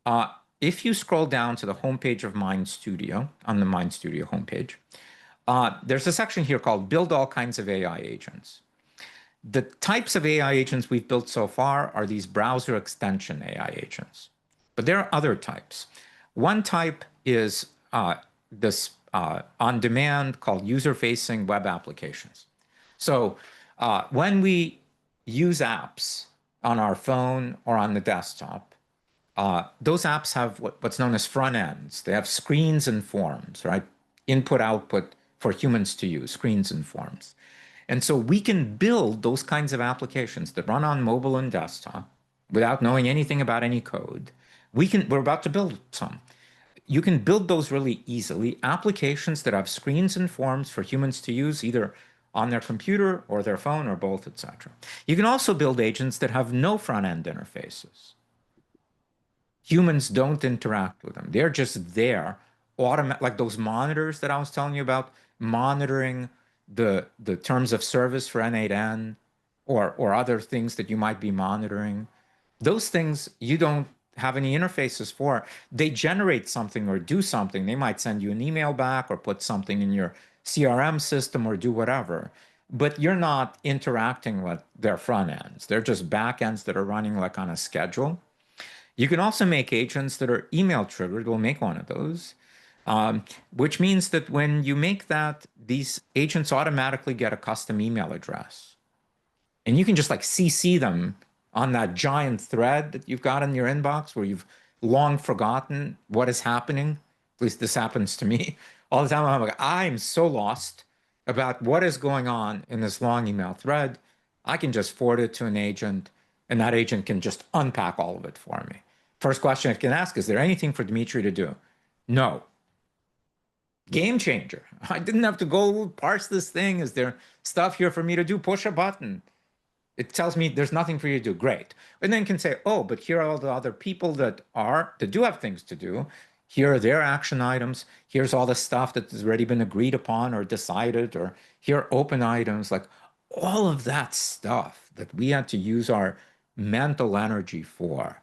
if you scroll down to the homepage of Mind Studio, on the Mind Studio homepage, there's a section here called Build All Kinds of AI Agents. The types of AI agents we've built so far are these browser extension AI agents. But there are other types. One type is this on-demand called user-facing web applications. So when we use apps on our phone or on the desktop, those apps have what's known as front ends. They have screens and forms, right? Input, output for humans to use, screens and forms. And so we can build those kinds of applications that run on mobile and desktop without knowing anything about any code. We're about to build some. You can build those really easily, applications that have screens and forms for humans to use either on their computer or their phone or both, etc. You can also build agents that have no front-end interfaces. Humans don't interact with them. They're just there, like those monitors that I was telling you about, monitoring the terms of service for N8N or other things that you might be monitoring. Those things you don't have any interfaces for. They generate something or do something. They might send you an email back or put something in your CRM system or do whatever. But you're not interacting with their front ends. They're just back ends that are running like on a schedule. You can also make agents that are email triggered. We'll make one of those. Which means that when you make that, these agents automatically get a custom email address. And you can just like CC them on that giant thread that you've got in your inbox where you've long forgotten what is happening. At least this happens to me all the time. I'm like, I'm so lost about what is going on in this long email thread. I can just forward it to an agent, and that agent can just unpack all of it for me. First question I can ask, is there anything for Dmitry to do? No. Game changer. I didn't have to go parse this thing. Is there stuff here for me to do? Push a button. It tells me there's nothing for you to do. Great. And then can say, oh, but here are all the other people that do have things to do. Here are their action items. Here's all the stuff that has already been agreed upon or decided, or here are open items. Like all of that stuff that we had to use our mental energy for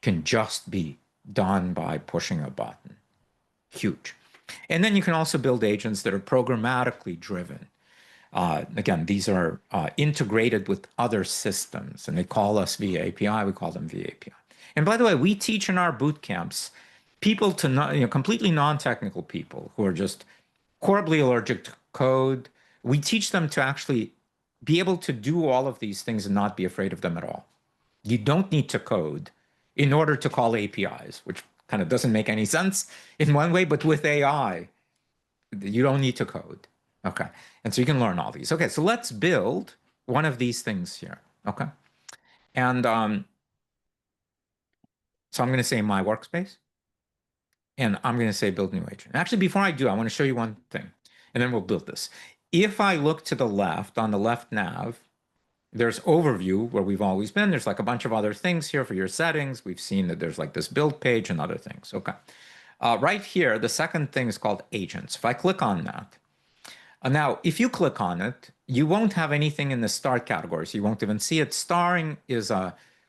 can just be done by pushing a button. Huge. And then you can also build agents that are programmatically driven. Again, these are integrated with other systems, and they call us via API. We call them via API. And by the way, we teach in our boot camps people to completely non-technical people who are just horribly allergic to code. We teach them to actually be able to do all of these things and not be afraid of them at all. You don't need to code in order to call APIs, which kind of doesn't make any sense in one way, but with AI, you don't need to code. Okay. And so you can learn all these. Okay. So let's build one of these things here. Okay. And so I'm going to say my workspace, and I'm going to say build new agent. Actually, before I do, I want to show you one thing, and then we'll build this. If I look to the left, on the left nav, there's overview where we've always been. There's like a bunch of other things here for your settings. We've seen that there's like this build page and other things. Okay. Right here, the second thing is called agents. If I click on that, now, if you click on it, you won't have anything in the start category, so you won't even see it. Starring is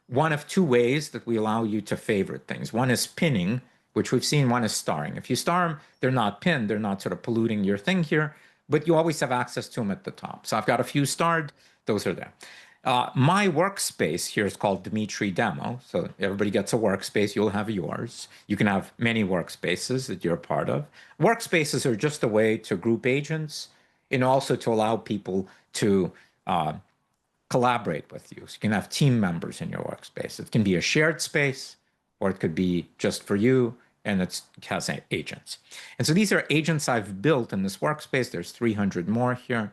one of two ways that we allow you to favorite things. One is pinning, which we've seen. One is starring. If you star them, they're not pinned. They're not sort of polluting your thing here, but you always have access to them at the top. So I've got a few starred. Those are there. My workspace here is called Dimitri Demo. So everybody gets a workspace. You'll have yours. You can have many workspaces that you're a part of. Workspaces are just a way to group agents and also to allow people to collaborate with you. So you can have team members in your workspace. It can be a shared space, or it could be just for you, and it has agents. And so these are agents I've built in this workspace. There's 300 more here.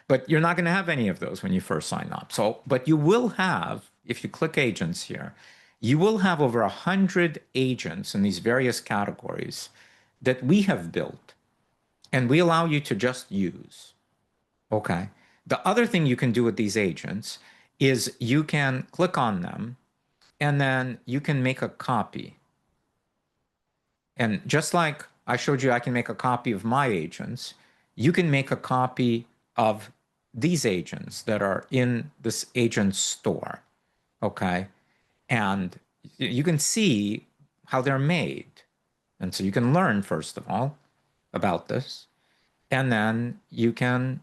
But you're not going to have any of those when you first sign up. So, but you will have, if you click agents here, you will have over 100 agents in these various categories that we have built, and we allow you to just use. Okay. The other thing you can do with these agents is you can click on them, and then you can make a copy. And just like I showed you, I can make a copy of my agents, you can make a copy of these agents that are in this agent store, okay? And you can see how they're made. And so you can learn, first of all, about this, and then you can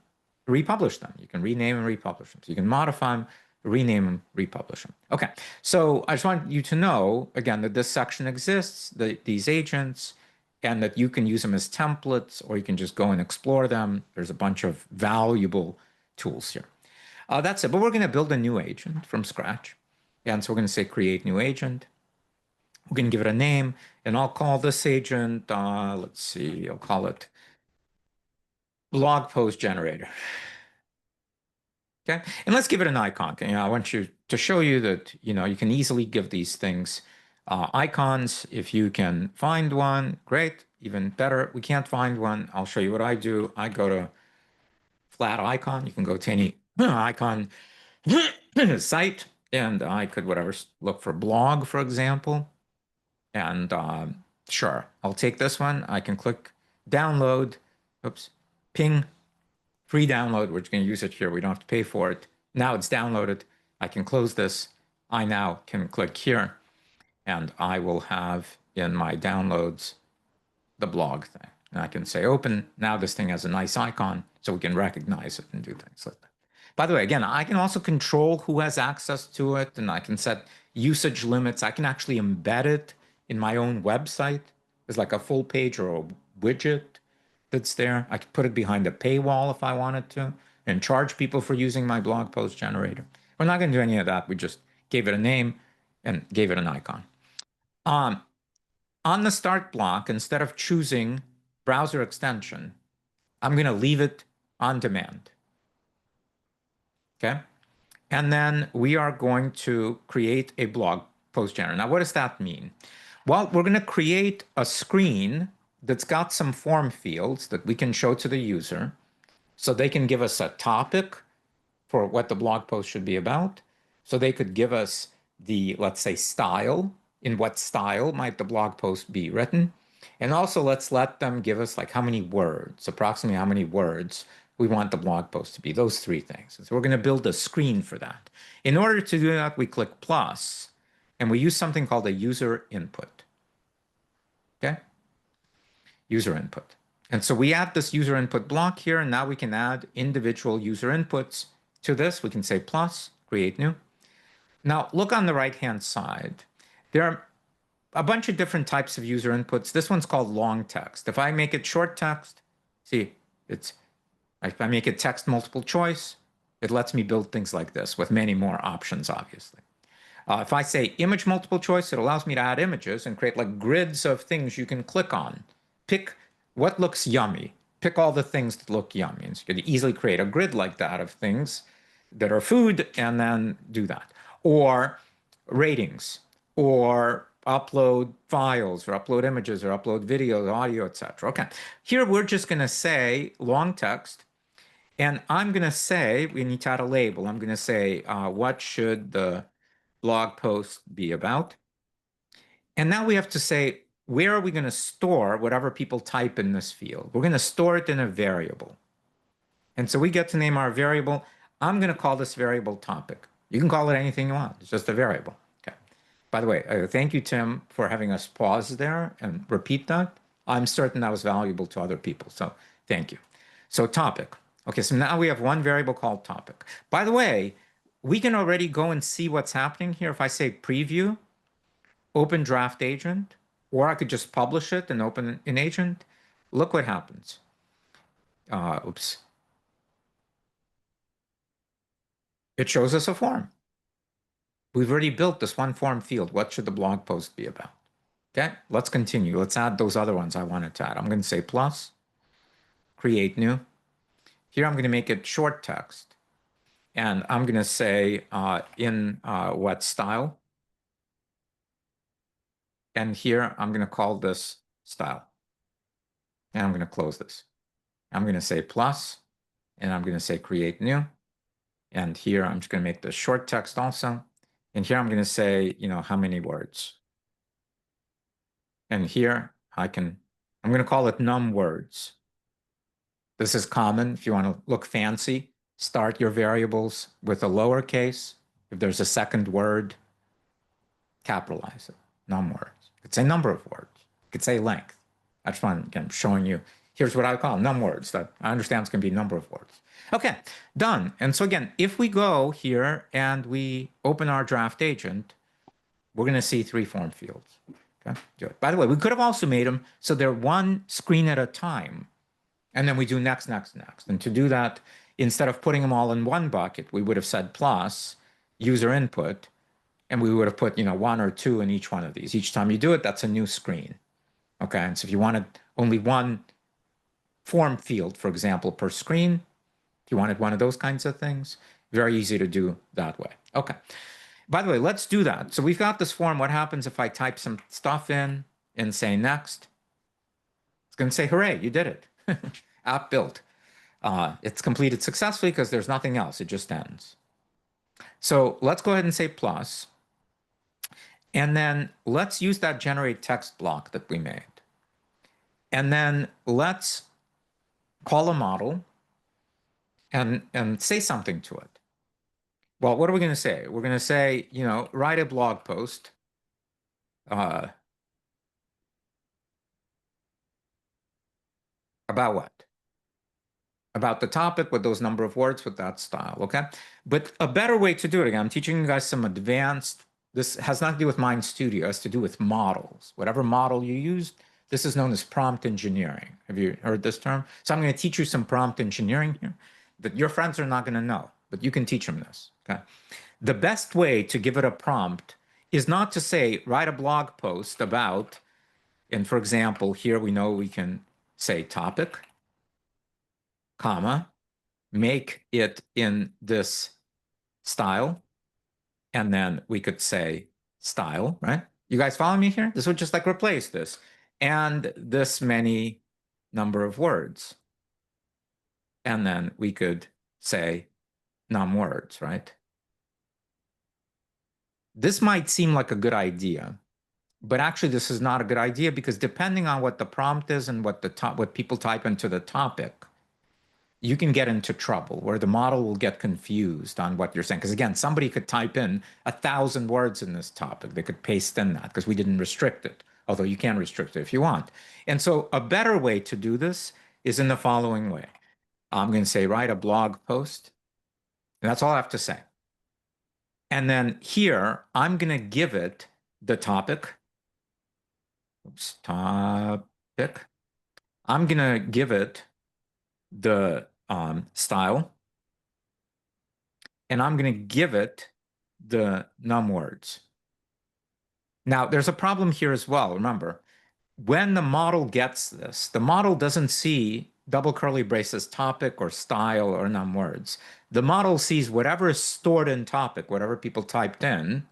republish them. You can rename and republish them. So you can modify them, rename them, republish them. Okay, so I just want you to know, again, that this section exists, these agents, and that you can use them as templates, or you can just go and explore them. There's a bunch of valuable tools here. That's it. But we're going to build a new agent from scratch. And so we're going to say create new agent. We're going to give it a name, and I'll call this agent, let's see, I'll call it blog post generator. Okay, and let's give it an icon. I want you to show you that, you can easily give these things icons. If you can find one, great, even better. We can't find one. I'll show you what I do. I go to flat icon. You can go to any icon site, and I could look for blog, for example. And sure, I'll take this one. I can click download, ping, free download. We're just going to use it here. We don't have to pay for it. Now it's downloaded. I can close this. I now can click here, and I will have in my downloads the blog thing. And I can say open. Now this thing has a nice icon, so we can recognize it and do things like that. By the way, again, I can also control who has access to it, and I can set usage limits. I can actually embed it in my own website. There's like a full page or a widget that's there. I could put it behind a paywall if I wanted to, and charge people for using my blog post generator. We're not going to do any of that. We just gave it a name and gave it an icon. On the start block, instead of choosing browser extension, I'm going to leave it on demand. Okay? And then we are going to create a blog post generator. Now, what does that mean? Well, we're going to create a screen that's got some form fields that we can show to the user, so they can give us a topic for what the blog post should be about. So they could give us the, let's say, style. In what style might the blog post be written? And also let's let them give us like how many words, approximately how many words we want the blog post to be, those three things. So we're going to build a screen for that. In order to do that, we click plus, and we use something called a user input. Okay? User input. And so we add this user input block here, and now we can add individual user inputs to this. We can say plus, create new. Now look on the right-hand side. There are a bunch of different types of user inputs. This one's called long text. If I make it short text, see, if I make it text multiple choice, it lets me build things like this with many more options, obviously. If I say image multiple choice, it allows me to add images and create like grids of things you can click on. Pick what looks yummy. Pick all the things that look yummy. And so you can easily create a grid like that of things that are food and then do that. Or ratings, or upload files, or upload images, or upload videos, audio, etc. Okay, here we're just going to say long text, and I'm going to say, we need to add a label. I'm going to say, what should the blog post be about? And now we have to say, where are we going to store whatever people type in this field? We're going to store it in a variable. And so we get to name our variable. I'm going to call this variable topic. You can call it anything you want. It's just a variable. Okay. By the way, thank you, Tim, for having us pause there and repeat that. I'm certain that was valuable to other people. So thank you. So topic. Okay, so now we have one variable called topic. By the way, we can already go and see what's happening here. If I say preview, open draft agent, or I could just publish it and open an agent. Look what happens. Oops. It shows us a form. We've already built this one form field. What should the blog post be about? Okay, let's continue. Let's add those other ones I wanted to add. I'm going to say plus, create new. Here I'm going to make it short text. And I'm going to say in what style. And here I'm going to call this style. And I'm going to close this. I'm going to say plus, and I'm going to say create new. And here I'm just going to make the short text also. And here I'm going to say, how many words. And here I'm going to call it num words. This is common. If you want to look fancy, start your variables with a lowercase. If there's a second word, capitalize it, num words. You could say number of words. You could say length. That's fun. Again, showing you. Here's what I call num words. That I understand it's going to be number of words. Okay, done. And so again, if we go here and we open our draft agent, we're going to see 3 form fields. Okay, good. By the way, we could have also made them so they're one screen at a time. And then we do next, next, next. And to do that, instead of putting them all in one bucket, we would have said plus user input, and we would have put, 1 or 2 in each one of these. Each time you do it, that's a new screen. Okay, and so if you wanted only one form field, for example, per screen, if you wanted one of those kinds of things, very easy to do that way. Okay. By the way, let's do that. So we've got this form. What happens if I type some stuff in and say next? It's going to say, hooray, you did it. App built. It's completed successfully because there's nothing else. It just ends. So let's go ahead and say plus. And then let's use that generate text block that we made. And then let's call a model and say something to it. Well, what are we going to say? We're going to say, write a blog post. About what? About the topic with those number of words with that style, okay? But a better way to do it, again, I'm teaching you guys some advanced, this has nothing to do with Mind Studio, it has to do with models. Whatever model you use, this is known as prompt engineering. Have you heard this term? So I'm going to teach you some prompt engineering here that your friends are not going to know, but you can teach them this, okay? The best way to give it a prompt is not to say, write a blog post about, and for example, here we know we can say topic, comma, make it in this style, and then we could say style, right? You guys follow me here? This would just like replace this. And this many number of words. And then we could say num words, right? This might seem like a good idea, but actually this is not a good idea because depending on what the prompt is and what people type into the topic, you can get into trouble where the model will get confused on what you're saying. Because again, somebody could type in 1,000 words in this topic. They could paste in that because we didn't restrict it, although you can restrict it if you want. And so a better way to do this is in the following way. I'm going to say, write a blog post. And that's all I have to say. And then here, I'm going to give it the topic. Oops, topic. I'm going to give it the style, and I'm going to give it the num words. Now, there's a problem here as well. Remember, when the model gets this, the model doesn't see double curly braces topic or style or num words. The model sees whatever is stored in topic, whatever people typed in,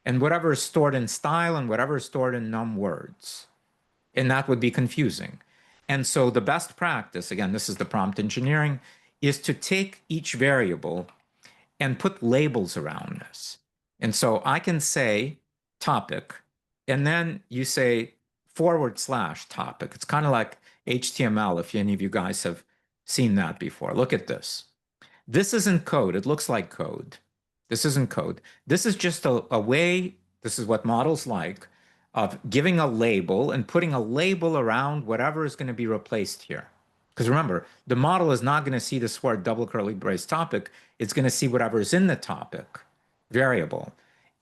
and whatever is stored in style and whatever is stored in num words. And that would be confusing. And so the best practice, again, this is the prompt engineering, is to take each variable and put labels around this. And so I can say topic, and then you say / topic. It's kind of like HTML, if any of you guys have seen that before. Look at this. This isn't code. It looks like code. This isn't code. This is just a way, this is what models like, of giving a label and putting a label around whatever is going to be replaced here. Because remember, the model is not going to see this word double curly brace topic. It's going to see whatever is in the topic variable,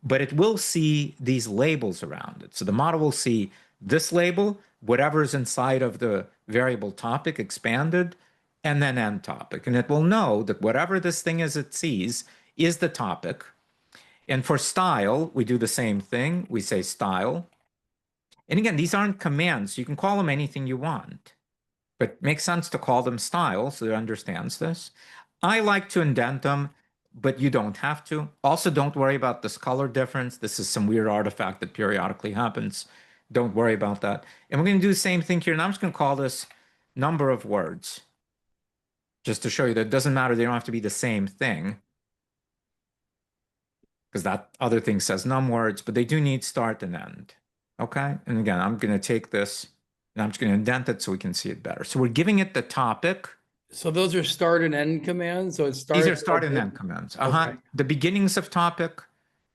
but it will see these labels around it. So the model will see this label, whatever is inside of the variable topic expanded, and then end topic. And it will know that whatever this thing is it sees is the topic. And for style, we do the same thing. We say style. And again, these aren't commands. You can call them anything you want, but it makes sense to call them style so it understands this. I like to indent them, but you don't have to. Also, don't worry about this color difference. This is some weird artifact that periodically happens. Don't worry about that. And we're going to do the same thing here. And I'm just going to call this number of words, just to show you that it doesn't matter. They don't have to be the same thing, because that other thing says num words, but they do need start and end. Okay. And again, I'm going to take this and I'm just going to indent it so we can see it better. So we're giving it the topic. So those are start and end commands. So it's start. These are start and end commands. Okay. The beginnings of topic,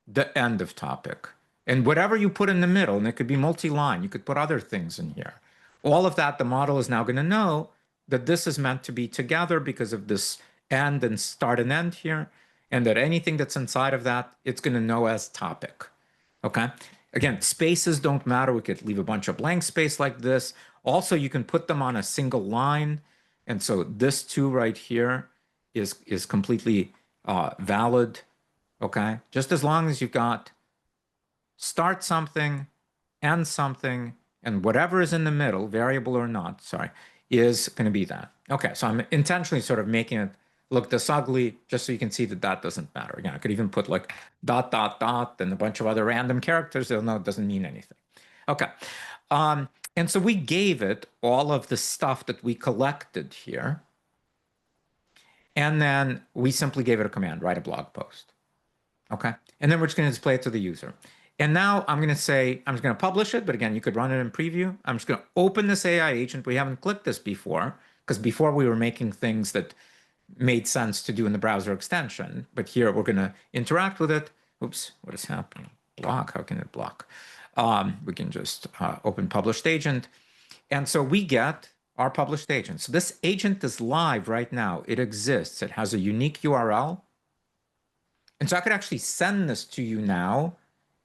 the end of topic. And whatever you put in the middle, and it could be multi-line, you could put other things in here. All of that, the model is now going to know that this is meant to be together because of this end and start and end here, and that anything that's inside of that, it's going to know as topic. Okay? Again, spaces don't matter. We could leave a bunch of blank space like this. Also, you can put them on a single line. And so this too right here is completely valid. Okay? Just as long as you've got start something, end something, and whatever is in the middle, variable or not, sorry, is going to be that. Okay, so I'm intentionally sort of making it look this ugly just so you can see that that doesn't matter. Again, I could even put like ... and a bunch of other random characters. They'll know it doesn't mean anything. Okay, and so we gave it all of the stuff that we collected here. And then we simply gave it a command, write a blog post. Okay, and then we're just going to display it to the user. And now I'm going to say, I'm just going to publish it, but again, you could run it in preview. I'm just going to open this AI agent. We haven't clicked this before, because before we were making things that made sense to do in the browser extension. But here we're going to interact with it. Oops, what is happening? Block, how can it block? We can just open published agent. And so we get our published agent. So this agent is live right now. It exists. It has a unique URL. And so I could actually send this to you now.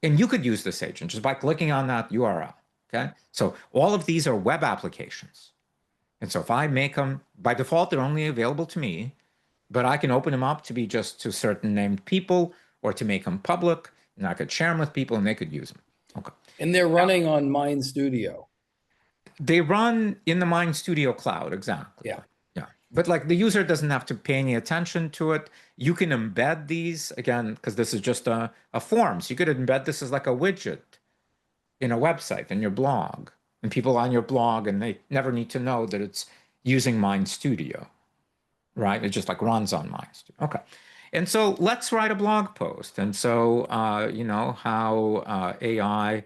And you could use this agent just by clicking on that URL, okay? So all of these are web applications. And so if I make them, by default, they're only available to me, but I can open them up to be just to certain named people or to make them public, and I could share them with people and they could use them. Okay. And they're running on Mind Studio. They run in the Mind Studio cloud, exactly. Yeah. Yeah. But like the user doesn't have to pay any attention to it. You can embed these, again, because this is just a form. So you could embed this as like a widget in a website, in your blog. And people on your blog, and they never need to know that it's using Mind Studio, right? It just like runs on Mind Studio. Okay. And so let's write a blog post. And so, you know, how AI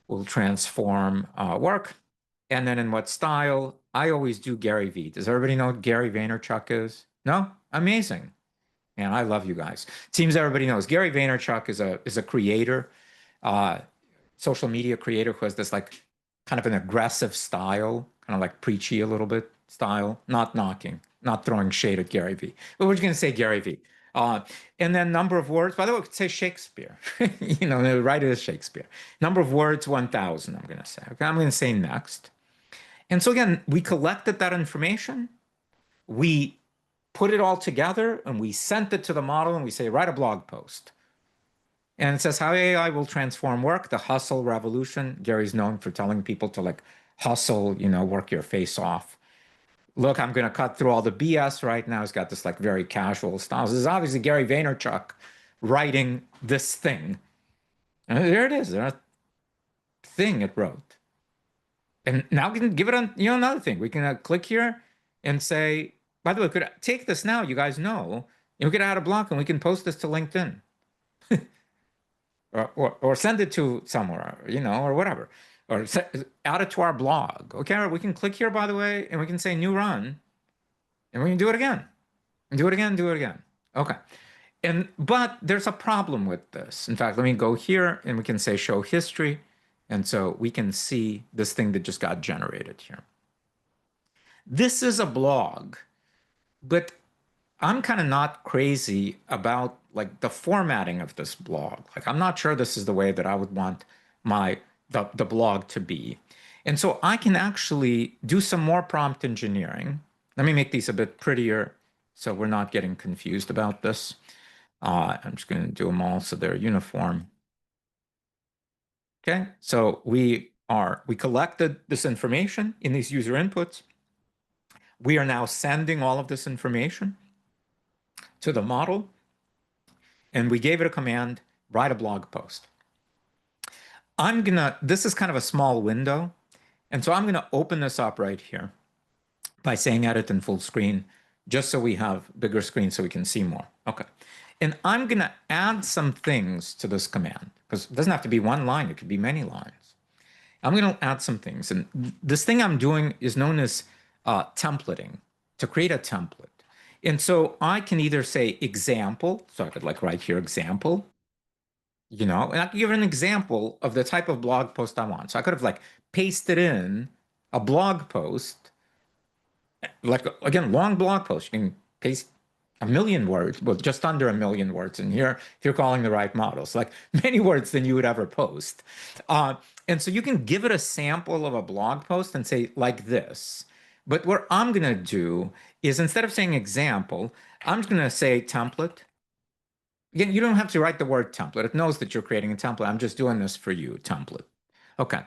will transform work. And then in what style? I always do Gary V. Does everybody know what Gary Vaynerchuk is? No? Amazing. And I love you guys. Seems everybody knows. Gary Vaynerchuk is a creator, social media creator who has this like kind of an aggressive style, kind of like preachy a little bit style, not knocking, not throwing shade at Gary V. But we're just going to say Gary V. And then number of words, by the way, we could say Shakespeare. You know, the writer is Shakespeare. Number of words, 1,000, I'm going to say. Okay, I'm going to say next. And so again, we collected that information. We put it all together and we sent it to the model and we say, write a blog post. And it says how AI will transform work, the hustle revolution. Gary's known for telling people to like hustle, you know, work your face off. Look, I'm going to cut through all the BS right now. He's got this like very casual style. This is obviously Gary Vaynerchuk writing this thing. And there it is, that thing it wrote. And now we can give it on, you know, another thing. We can click here and say, by the way, we could take this now, you guys know, and we could add a block and we can post this to LinkedIn. or send it to somewhere, you know, or whatever. Or add it to our blog. Okay, we can click here, by the way, and we can say new run. And we can do it again. And do it again, do it again. Okay. But there's a problem with this. In fact, let me go here and we can say show history. And so we can see this thing that just got generated here. this is a blog, but I'm kind of not crazy about like the formatting of this blog. Like I'm not sure this is the way that I would want the blog to be. And so I can actually do some more prompt engineering. Let me make these a bit prettier so we're not getting confused about this. I'm just going to do them all so they're uniform. Okay, so we collected this information in these user inputs. We are now sending all of this information to the model, and we gave it a command, write a blog post. This is kind of a small window, and so I'm gonna open this up right here by saying edit in full screen, just so we have bigger screen so we can see more. Okay, and I'm gonna add some things to this command, because it doesn't have to be one line, it could be many lines. I'm going to add some things. And this thing I'm doing is known as templating, to create a template. And so I can either say example, so I could like write here example, and I could give an example of the type of blog post I want. So I could have like pasted in a blog post, like again, long blog post. You can paste 1,000,000 words, well, just under 1,000,000 words in here, if you're calling the right models, like many words than you would ever post. And so you can give it a sample of a blog post and say like this. But what I'm going to do is instead of saying example, I'm just going to say template. Again, you don't have to write the word template. It knows that you're creating a template. I'm just doing this for you, template. Okay.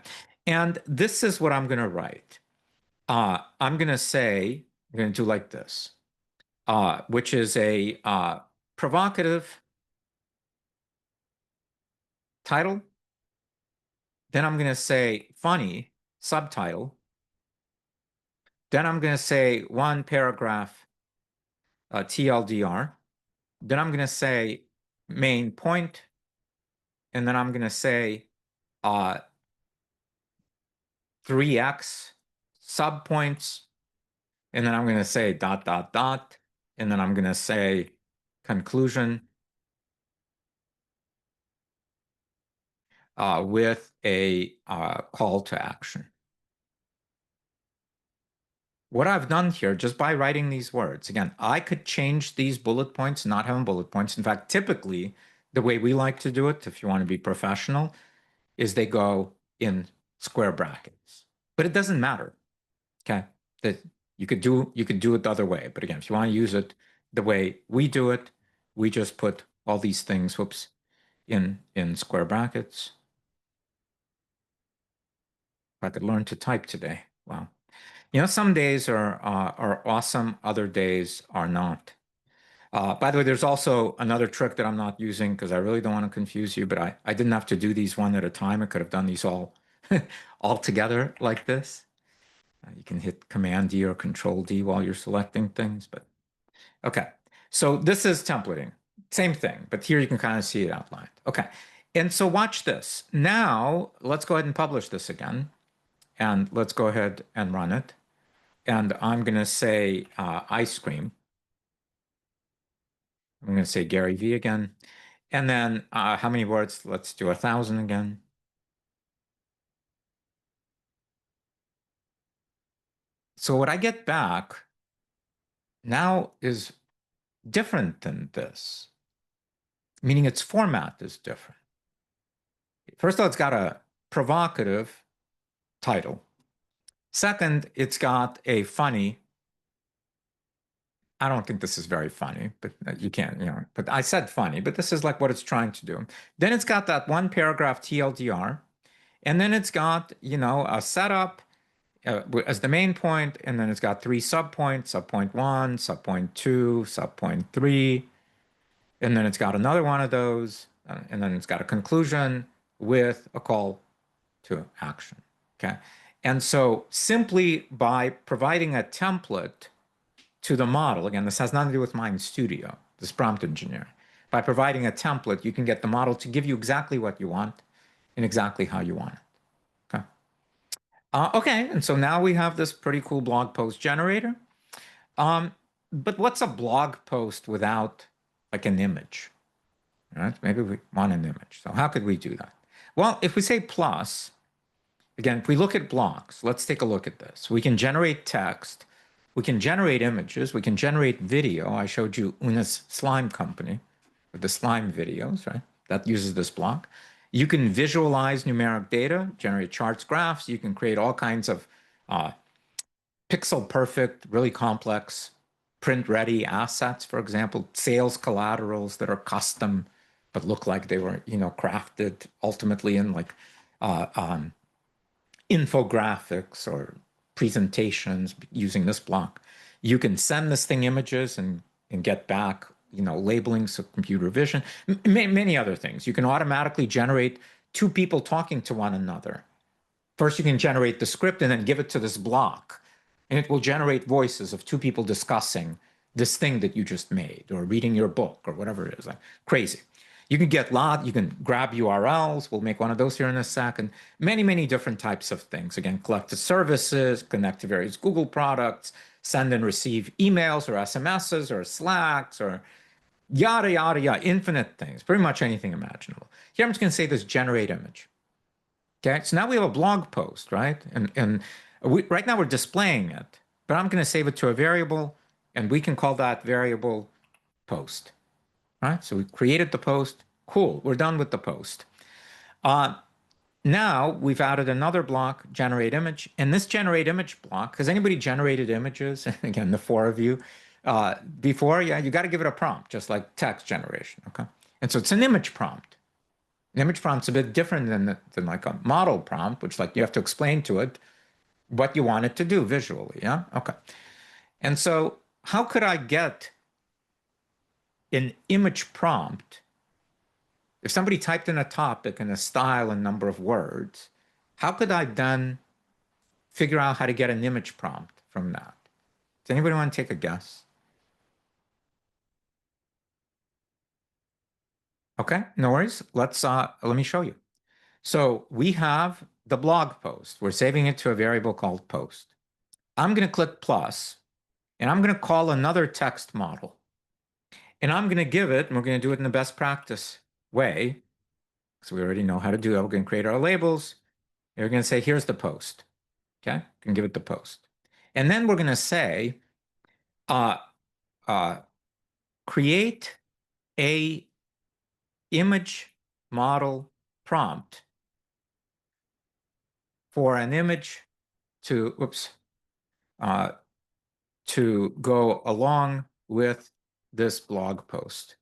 And this is what I'm going to write. I'm going to do like this. Which is a provocative title. Then I'm going to say funny subtitle. Then I'm going to say one paragraph TLDR. Then I'm going to say main point. And then I'm going to say 3x subpoints. And then I'm going to say ... And then I'm going to say conclusion with a call to action. What I've done here, just by writing these words, again, I could change these bullet points, not having bullet points. In fact, typically, the way we like to do it, if you want to be professional, is they go in square brackets. But it doesn't matter, okay? That you could do it the other way. But again, if you want to use it the way we do it, we just put all these things, in square brackets. If I could learn to type today, wow. Some days are awesome, other days are not. By the way, there's also another trick that I'm not using because I really don't want to confuse you, but I didn't have to do these one at a time. I could have done these all all together like this. You can hit Command D or Control D while you're selecting things, but okay. So this is templating, same thing, but here you can kind of see it outlined. Okay, and so watch this. Now let's go ahead and publish this again, and let's go ahead and run it. And I'm going to say ice cream. I'm going to say Gary V again. And then how many words? Let's do 1,000 again. So what I get back now is different than this, meaning its format is different. First of all, it's got a provocative title. Second, it's got a funny. I don't think this is very funny, but you can't, but I said funny, but this is like what it's trying to do. Then it's got that one paragraph TLDR, and then it's got, a setup as the main point, and then it's got 3 subpoints, subpoint 1, subpoint 2, subpoint 3, and then it's got another one of those, and then it's got a conclusion with a call to action, okay? And so simply by providing a template to the model, again, this has nothing to do with Mind Studio, this prompt engineering. By providing a template, you can get the model to give you exactly what you want and exactly how you want it, okay? Okay, and so now we have this pretty cool blog post generator. But what's a blog post without like an image, right? Maybe we want an image. So how could we do that? Well, if we say plus, again, if we look at blogs, let's take a look at this. We can generate text We can generate images. We can generate video. I showed you Una's slime company with the slime videos, right? That uses this block. You can visualize numeric data, generate charts, graphs. You can create all kinds of pixel perfect, really complex, print ready assets, for example, sales collaterals that are custom but look like they were, crafted ultimately in like infographics or presentations using this block. You can send this thing images and get back, labeling, so computer vision, many other things. You can automatically generate two people talking to one another. First, you can generate the script and then give it to this block, and it will generate voices of two people discussing this thing that you just made or reading your book or whatever it is. Like crazy. You can you can grab URLs. We'll make one of those here in a second. Many different types of things. Again, collect the services, connect to various Google products, send and receive emails or SMSs or Slacks or yada, yada, yada, infinite things, pretty much anything imaginable. Here I'm just going to say this generate image. Okay, so now we have a blog post, right? And right now we're displaying it, but I'm going to save it to a variable, and we can call that variable post. Right? So we created the post. Cool, we're done with the post. Now we've added another block, generate image. And this generate image block, has anybody generated images? Again, the four of you before, yeah, you got to give it a prompt, just like text generation, okay? And so it's an image prompt. An image prompt's a bit different than like a model prompt, which like you have to explain to it what you want it to do visually, yeah? Okay. And so how could I get an image prompt? If somebody typed in a topic and a style and number of words, how could I then figure out how to get an image prompt from that? Does anybody want to take a guess? Okay, no worries. Let me show you. So we have the blog post. We're saving it to a variable called post. I'm going to click plus, and I'm going to call another text model. And I'm going to give it, and we're going to do it in the best practice way, because we already know how to do that. We're going to create our labels. And we're going to say, here's the post. Okay, you can give it the post. And then we're going to say, create a image model prompt for an image to, to go along with this blog post.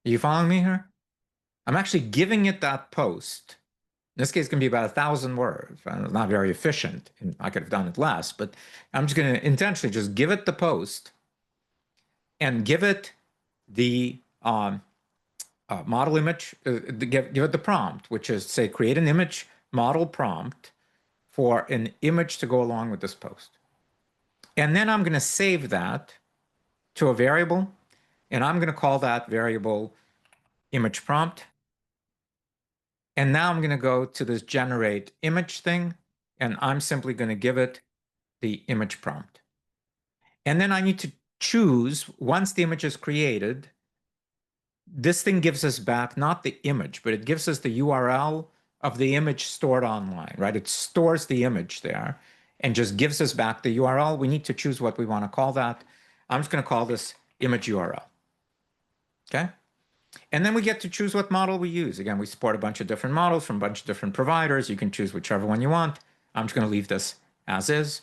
Are you following me here? I'm actually giving it that post. In this case, it's going to be about 1,000 words. It's not very efficient. I could have done it less, but I'm just going to intentionally just give it the post and give it the model image, give it the prompt, which is say, create an image model prompt for an image to go along with this post. And then I'm going to save that to a variable, and I'm going to call that variable image prompt. And now I'm going to go to this generate image thing, and I'm simply going to give it the image prompt. And then I need to choose, once the image is created, this thing gives us back not the image, but it gives us the URL of the image stored online, right? It stores the image there and just gives us back the URL. We need to choose what we want to call that. I'm just going to call this image URL. Okay? And then we get to choose what model we use. Again, we support a bunch of different models from a bunch of different providers. You can choose whichever one you want. I'm just going to leave this as is.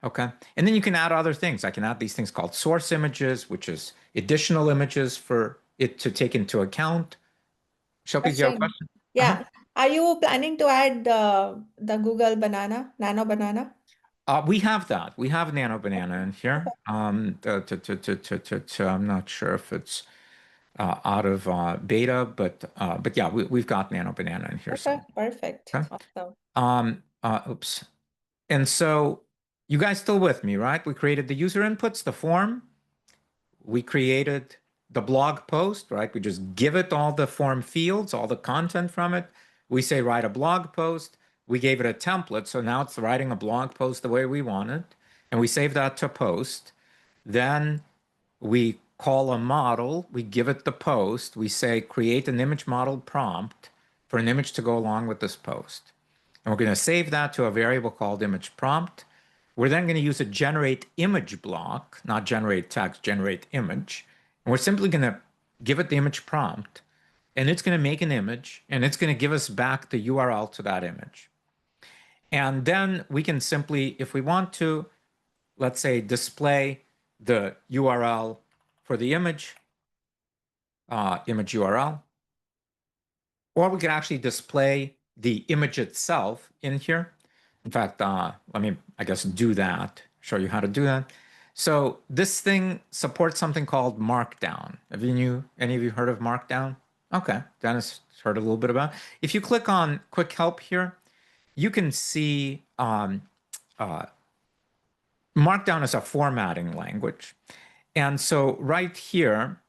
Okay. And then you can add other things. I can add these things called source images, which is additional images for it to take into account. Shilpi, do you have a question? Yeah. Are you planning to add the Google Nano Banana? We have that. We have Nano Banana in here. I'm not sure if it's out of beta, but yeah, we've got Nano Banana in here. Okay, perfect. Okay. Awesome. Oops. And so you guys still with me, right? We created the user inputs, the form. We created the blog post, right? We just give it all the form fields, all the content from it. We say write a blog post. We gave it a template, so now it's writing a blog post the way we want it. And we save that to post. Then we call a model, we give it the post, we say create an image model prompt for an image to go along with this post. And we're going to save that to a variable called image prompt. We're then going to use a generate image block, not generate text, generate image. And we're simply going to give it the image prompt, and it's going to make an image, and it's going to give us back the URL to that image. And then we can simply, if we want to, let's say, display the URL for the image, image URL, or we could actually display the image itself in here. In fact, let me, I guess, do that, show you how to do that. So this thing supports something called Markdown. Have any of you heard of Markdown? Okay, Dennis heard a little bit about it. If you click on Quick Help here, you can see Markdown is a formatting language. And so right here,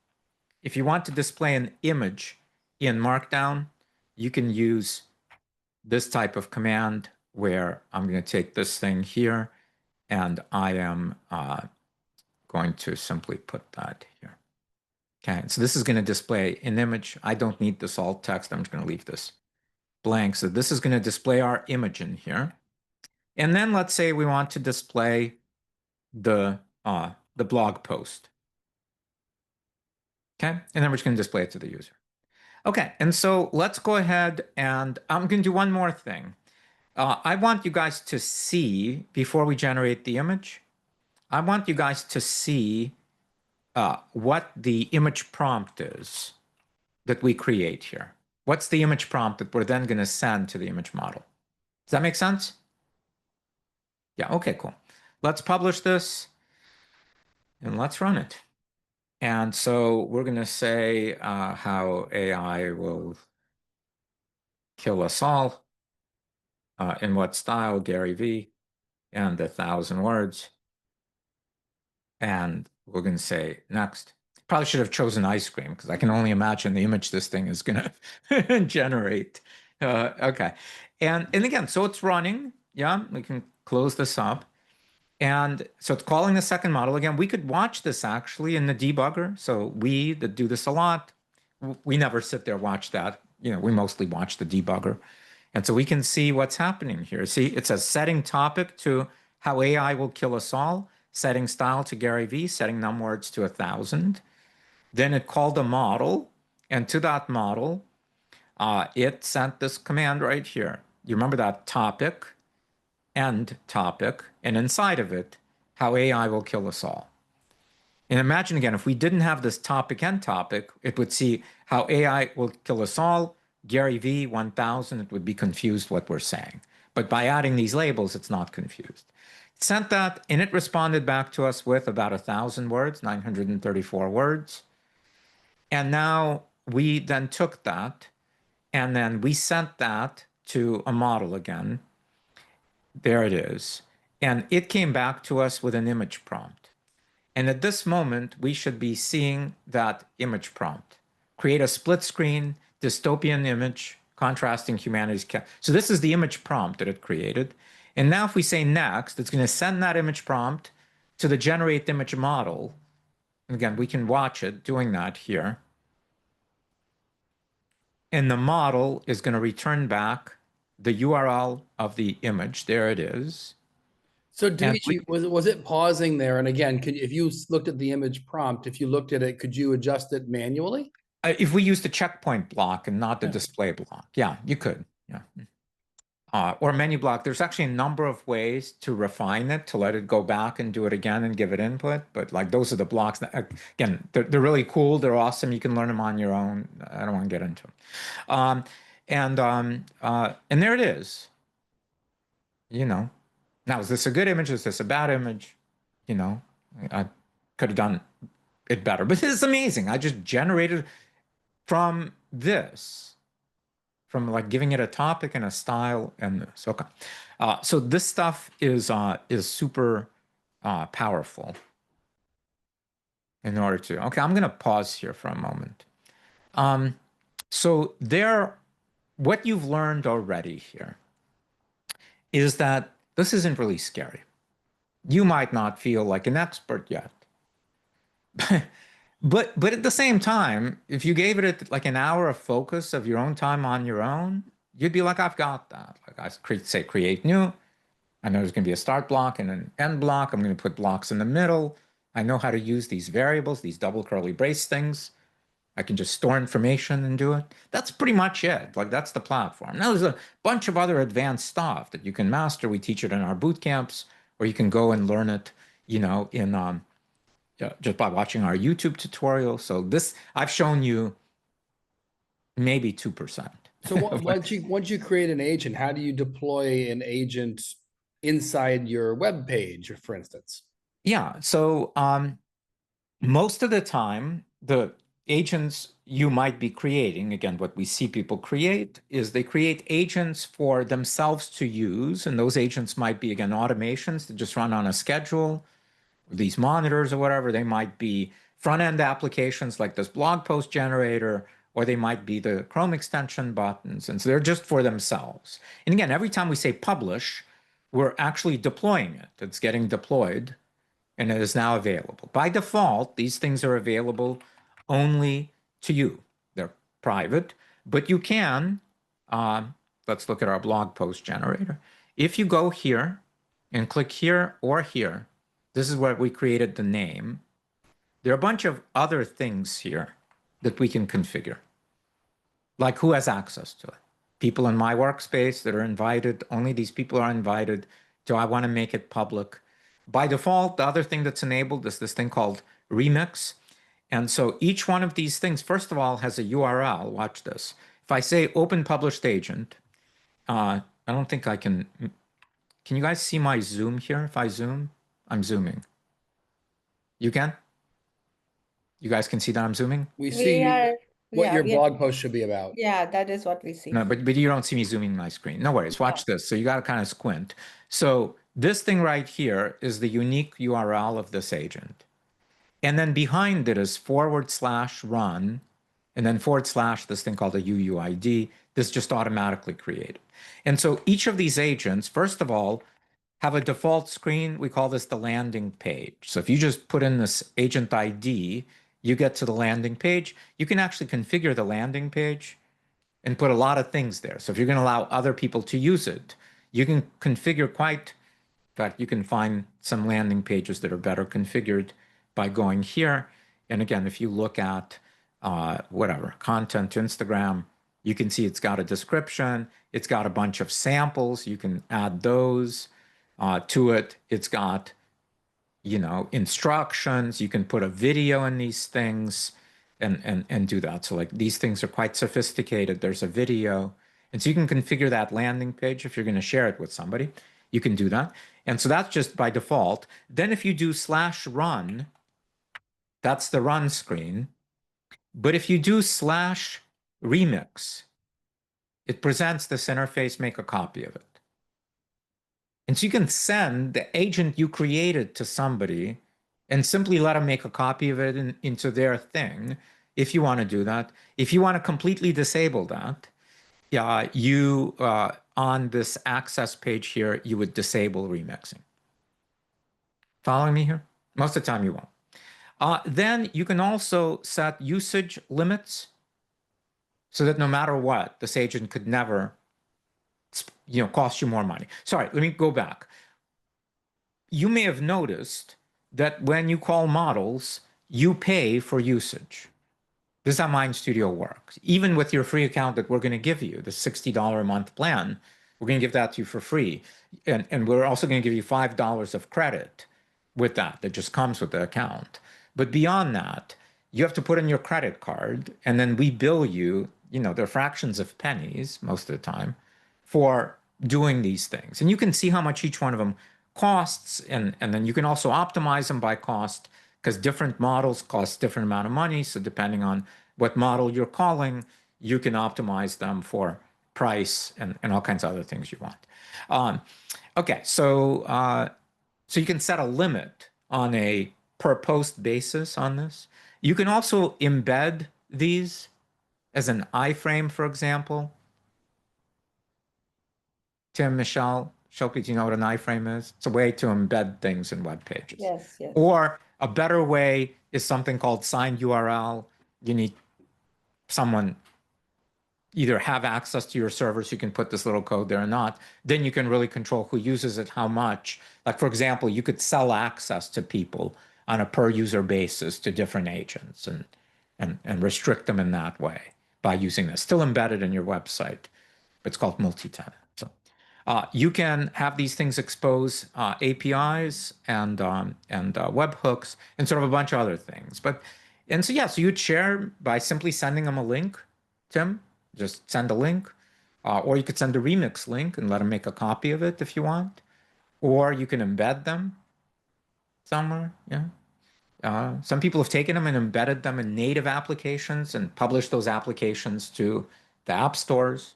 if you want to display an image in Markdown, you can use this type of command where I'm going to take this thing here and I am going to simply put that here. Okay, so this is going to display an image. I don't need this alt text. I'm just going to leave this blank. So this is going to display our image in here. And then let's say we want to display the blog post. Okay, and then we're just going to display it to the user. Okay, and so let's go ahead and I'm going to do one more thing. I want you guys to see, before we generate the image, I want you guys to see what the image prompt is that we create here. What's the image prompt that we're then going to send to the image model? Does that make sense? Yeah, okay, cool. Let's publish this and let's run it. And so we're going to say how AI will kill us all. In what style, Gary V, and 1,000 words. And we're going to say next. Probably should have chosen ice cream because I can only imagine the image this thing is going to generate. Okay. And again, so it's running. Yeah, we can close this up. And so it's calling the second model. Again, we could watch this actually in the debugger. So we that do this a lot, we never sit there watch that. You know, we mostly watch the debugger. And so we can see what's happening here. See, it says setting topic to how AI will kill us all, setting style to Gary V, setting num words to 1,000. Then it called a model, and to that model, it sent this command right here. You remember that topic, end topic, and inside of it, how AI will kill us all. And imagine again, if we didn't have this topic end topic, it would see how AI will kill us all, Gary V 1,000, it would be confused what we're saying. But by adding these labels, it's not confused. It sent that, and it responded back to us with about 1,000 words, 934 words. And now we then took that, and then we sent that to a model again. There it is. And it came back to us with an image prompt. And at this moment, we should be seeing that image prompt. Create a split screen, dystopian image, contrasting humanity's. So this is the image prompt that it created. And now if we say next, it's going to send that image prompt to the generate image model. And again, we can watch it doing that here. And the model is going to return back the URL of the image. There it is. So Dimitri, was it pausing there? And again, if you looked at the image prompt, if you looked at it, could you adjust it manually? If we use the checkpoint block and not the display block, yeah, you could. Yeah. Or menu block. There's actually a number of ways to refine it, to let it go back and do it again and give it input. But like those are the blocks that, again, they're really cool. They're awesome. You can learn them on your own. I don't want to get into them. And there it is. You know, now is this a good image? Is this a bad image? You know, I could have done it better, but it's amazing. I just generated from this, from like giving it a topic and a style and this. Okay, so this stuff is super powerful. In order to, okay, I'm going to pause here for a moment. So what you've learned already here is that this isn't really scary. You might not feel like an expert yet. But at the same time, if you gave it like an hour of focus of your own time on your own, you'd be like, I've got that. Like I say, create new. I know there's going to be a start block and an end block. I'm going to put blocks in the middle. I know how to use these variables, these double curly brace things. I can just store information and do it. That's pretty much it. Like that's the platform. Now there's a bunch of other advanced stuff that you can master. We teach it in our boot camps, or you can go and learn it, you know, in just by watching our YouTube tutorial. So this, I've shown you maybe 2%. So once you create an agent, how do you deploy an agent inside your web page, for instance? Yeah. So most of the time, the agents you might be creating, again, what we see people create is they create agents for themselves to use. And those agents might be, again, automations that just run on a schedule, these monitors or whatever. They might be front-end applications like this blog post generator, or they might be the Chrome extension buttons. And so they're just for themselves. And again, every time we say publish, we're actually deploying it. It's getting deployed and it is now available. By default, these things are available only to you. They're private, but you can, let's look at our blog post generator. If you go here and click here or here, this is where we created the name. There are a bunch of other things here that we can configure, like who has access to it. People in my workspace that are invited, only these people are invited. Do I want to make it public? By default, the other thing that's enabled is this thing called Remix. And so each one of these things, first of all, has a URL. Watch this. If I say open published agent, I don't think I can. Can you guys see my zoom here? If I zoom, I'm zooming. You can? You guys can see that I'm zooming? We see what your yeah. blog post should be about. Yeah, that is what we see. No, but you don't see me zooming my screen. No worries. Watch this. So you got to kind of squint. So this thing right here is the unique URL of this agent. And then behind it is /run, and then / this thing called a UUID. This just automatically created. And so each of these agents, first of all, have a default screen. We call this the landing page. So if you just put in this agent ID, you get to the landing page. You can actually configure the landing page and put a lot of things there. So if you're going to allow other people to use it, you can configure in fact, you can find some landing pages that are better configured by going here. And again, if you look at content to Instagram, you can see it's got a description. It's got a bunch of samples. You can add those to it. It's got, instructions. You can put a video in these things and do that. So like these things are quite sophisticated. There's a video. And so you can configure that landing page if you're going to share it with somebody. You can do that. And so that's just by default. Then if you do /run, that's the run screen. But if you do /remix, it presents this interface, make a copy of it. And so you can send the agent you created to somebody and simply let them make a copy of it into their thing if you want to do that. If you want to completely disable that, you on this access page here, you would disable remixing. Following me here? Most of the time you won't. Then you can also set usage limits so that no matter what, this agent could never, cost you more money. Sorry, let me go back. You may have noticed that when you call models, you pay for usage. This is how Mind Studio works. Even with your free account that we're going to give you, the $60 a month plan, we're going to give that to you for free. And we're also going to give you $5 of credit with that just comes with the account. But beyond that, you have to put in your credit card, and then we bill you, they're fractions of pennies most of the time, for doing these things. And you can see how much each one of them costs, and then you can also optimize them by cost, because different models cost different amount of money. So depending on what model you're calling, you can optimize them for price and all kinds of other things you want. Okay, so you can set a limit on a per post basis on this. You can also embed these as an iframe, for example. Tim, Michelle, Shilpi, do you know what an iframe is? It's a way to embed things in web pages. Yes, yes. Or a better way is something called signed URL. You need someone, either have access to your server so you can put this little code there or not, then you can really control who uses it, how much. Like, for example, you could sell access to people on a per user basis to different agents and restrict them in that way by using this. Still embedded in your website, but it's called multi-tenant. So you can have these things expose APIs and webhooks and sort of a bunch of other things. And so yeah, so you'd share by simply sending them a link, Tim. Just send a link, or you could send a remix link and let them make a copy of it if you want, or you can embed them somewhere. Yeah. Some people have taken them and embedded them in native applications and published those applications to the app stores.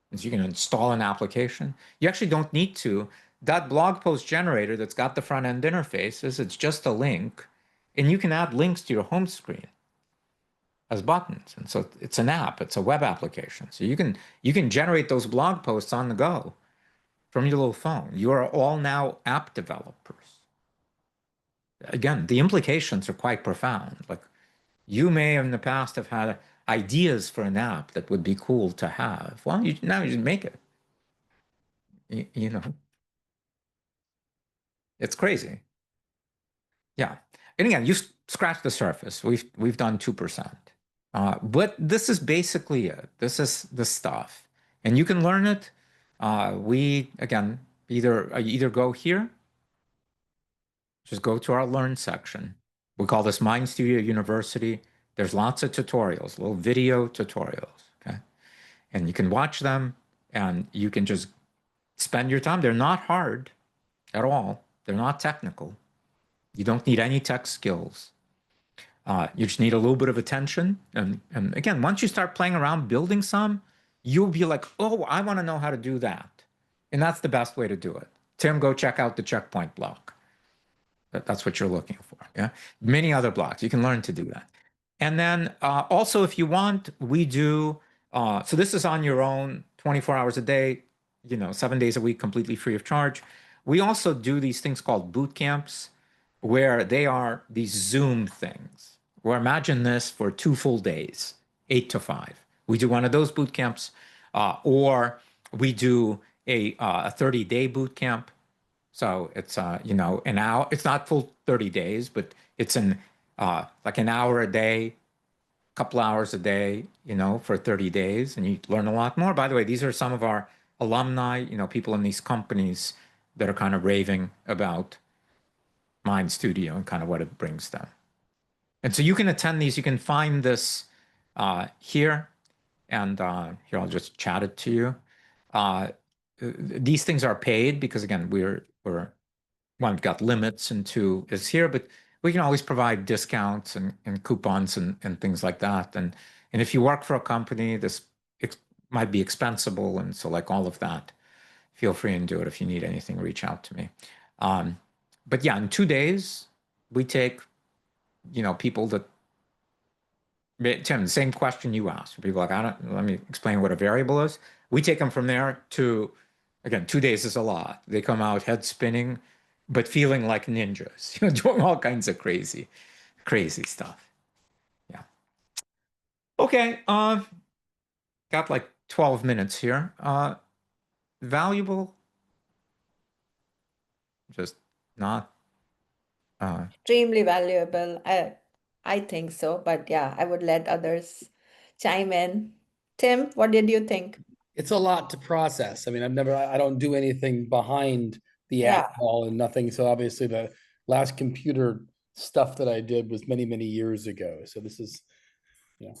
And so you can install an application. You actually don't need to. That blog post generator that's got the front end interfaces, it's just a link, and you can add links to your home screen as buttons. And so it's an app, it's a web application. So you can generate those blog posts on the go from your little phone. You are all now app developers. Again, the implications are quite profound. Like, you may in the past have had ideas for an app that would be cool to have. Well, now you just make it. You know, it's crazy. Yeah. And again, you scratch the surface. We've done 2%. But this is basically it. This is the stuff. And you can learn it. We, again, either go here, just go to our Learn section. We call this Mind Studio University. There's lots of tutorials, little video tutorials, okay? And you can watch them, and you can just spend your time. They're not hard at all. They're not technical. You don't need any tech skills. You just need a little bit of attention. And again, once you start playing around building some, you'll be like, oh, I want to know how to do that. And that's the best way to do it. Tim, go check out the checkpoint block. That's what you're looking for. Yeah. Many other blocks. You can learn to do that. And then also, if you want, we do, so this is on your own, 24 hours a day, 7 days a week, completely free of charge. We also do these things called boot camps, where they are these Zoom things. Or imagine this for 2 full days, 8 to 5. We do one of those boot camps, or we do a 30-day boot camp. So it's an hour. It's not full 30 days, but it's like an hour a day, couple hours a day, for 30 days, and you learn a lot more. By the way, these are some of our alumni, people in these companies that are kind of raving about Mind Studio and kind of what it brings them. And so you can attend these. You can find this here, and here I'll just chat it to you. These things are paid because, again, one, we've got limits, and 2 is here, but we can always provide discounts and coupons and things like that. And if you work for a company, this might be expensible, and so like all of that, feel free and do it. If you need anything, reach out to me. But yeah, in 2 days, we take, people that, Tim, the same question you asked. People are like, let me explain what a variable is. We take them from there to, again, 2 days is a lot. They come out head spinning, but feeling like ninjas, doing all kinds of crazy stuff. Yeah. Okay. Got like 12 minutes here. Valuable. Just not. Extremely valuable. I think so, but yeah, I would let others chime in. Tim, what did you think? It's a lot to process. I mean, I don't do anything behind the Yeah. app wall and nothing. So obviously the last computer stuff that I did was many, many years ago. So this is,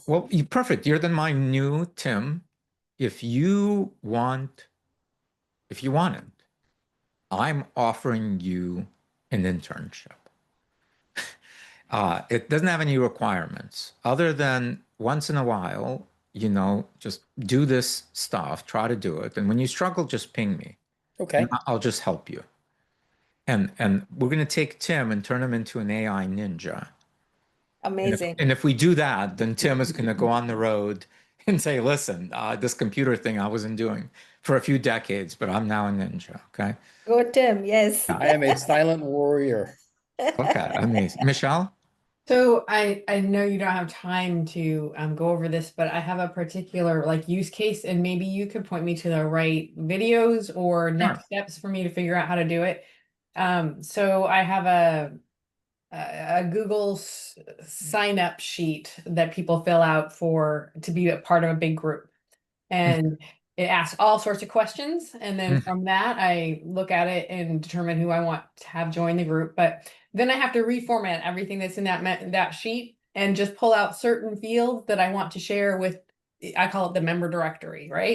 Well, perfect. You're then my new Tim. If you want it, I'm offering you an internship. It doesn't have any requirements other than once in a while, just do this stuff, try to do it. And when you struggle, just ping me. okay. And I'll just help you. And we're going to take Tim and turn him into an AI ninja. Amazing. And if we do that, then Tim is going to go on the road and say, listen, this computer thing I wasn't doing for a few decades, but I'm now a ninja. Okay. Go, Tim. Yes. I am a silent warrior. Okay. Amazing. Michelle? So I know you don't have time to go over this, but I have a particular like use case, and maybe you could point me to the right videos or next steps for me to figure out how to do it. So I have a Google sign up sheet that people fill out for to be a part of a big group. And it asks all sorts of questions. And then from that, I look at it and determine who I want to have join the group. But then I have to reformat everything that's in that sheet and just pull out certain fields that I want to share with, I call it the member directory, right?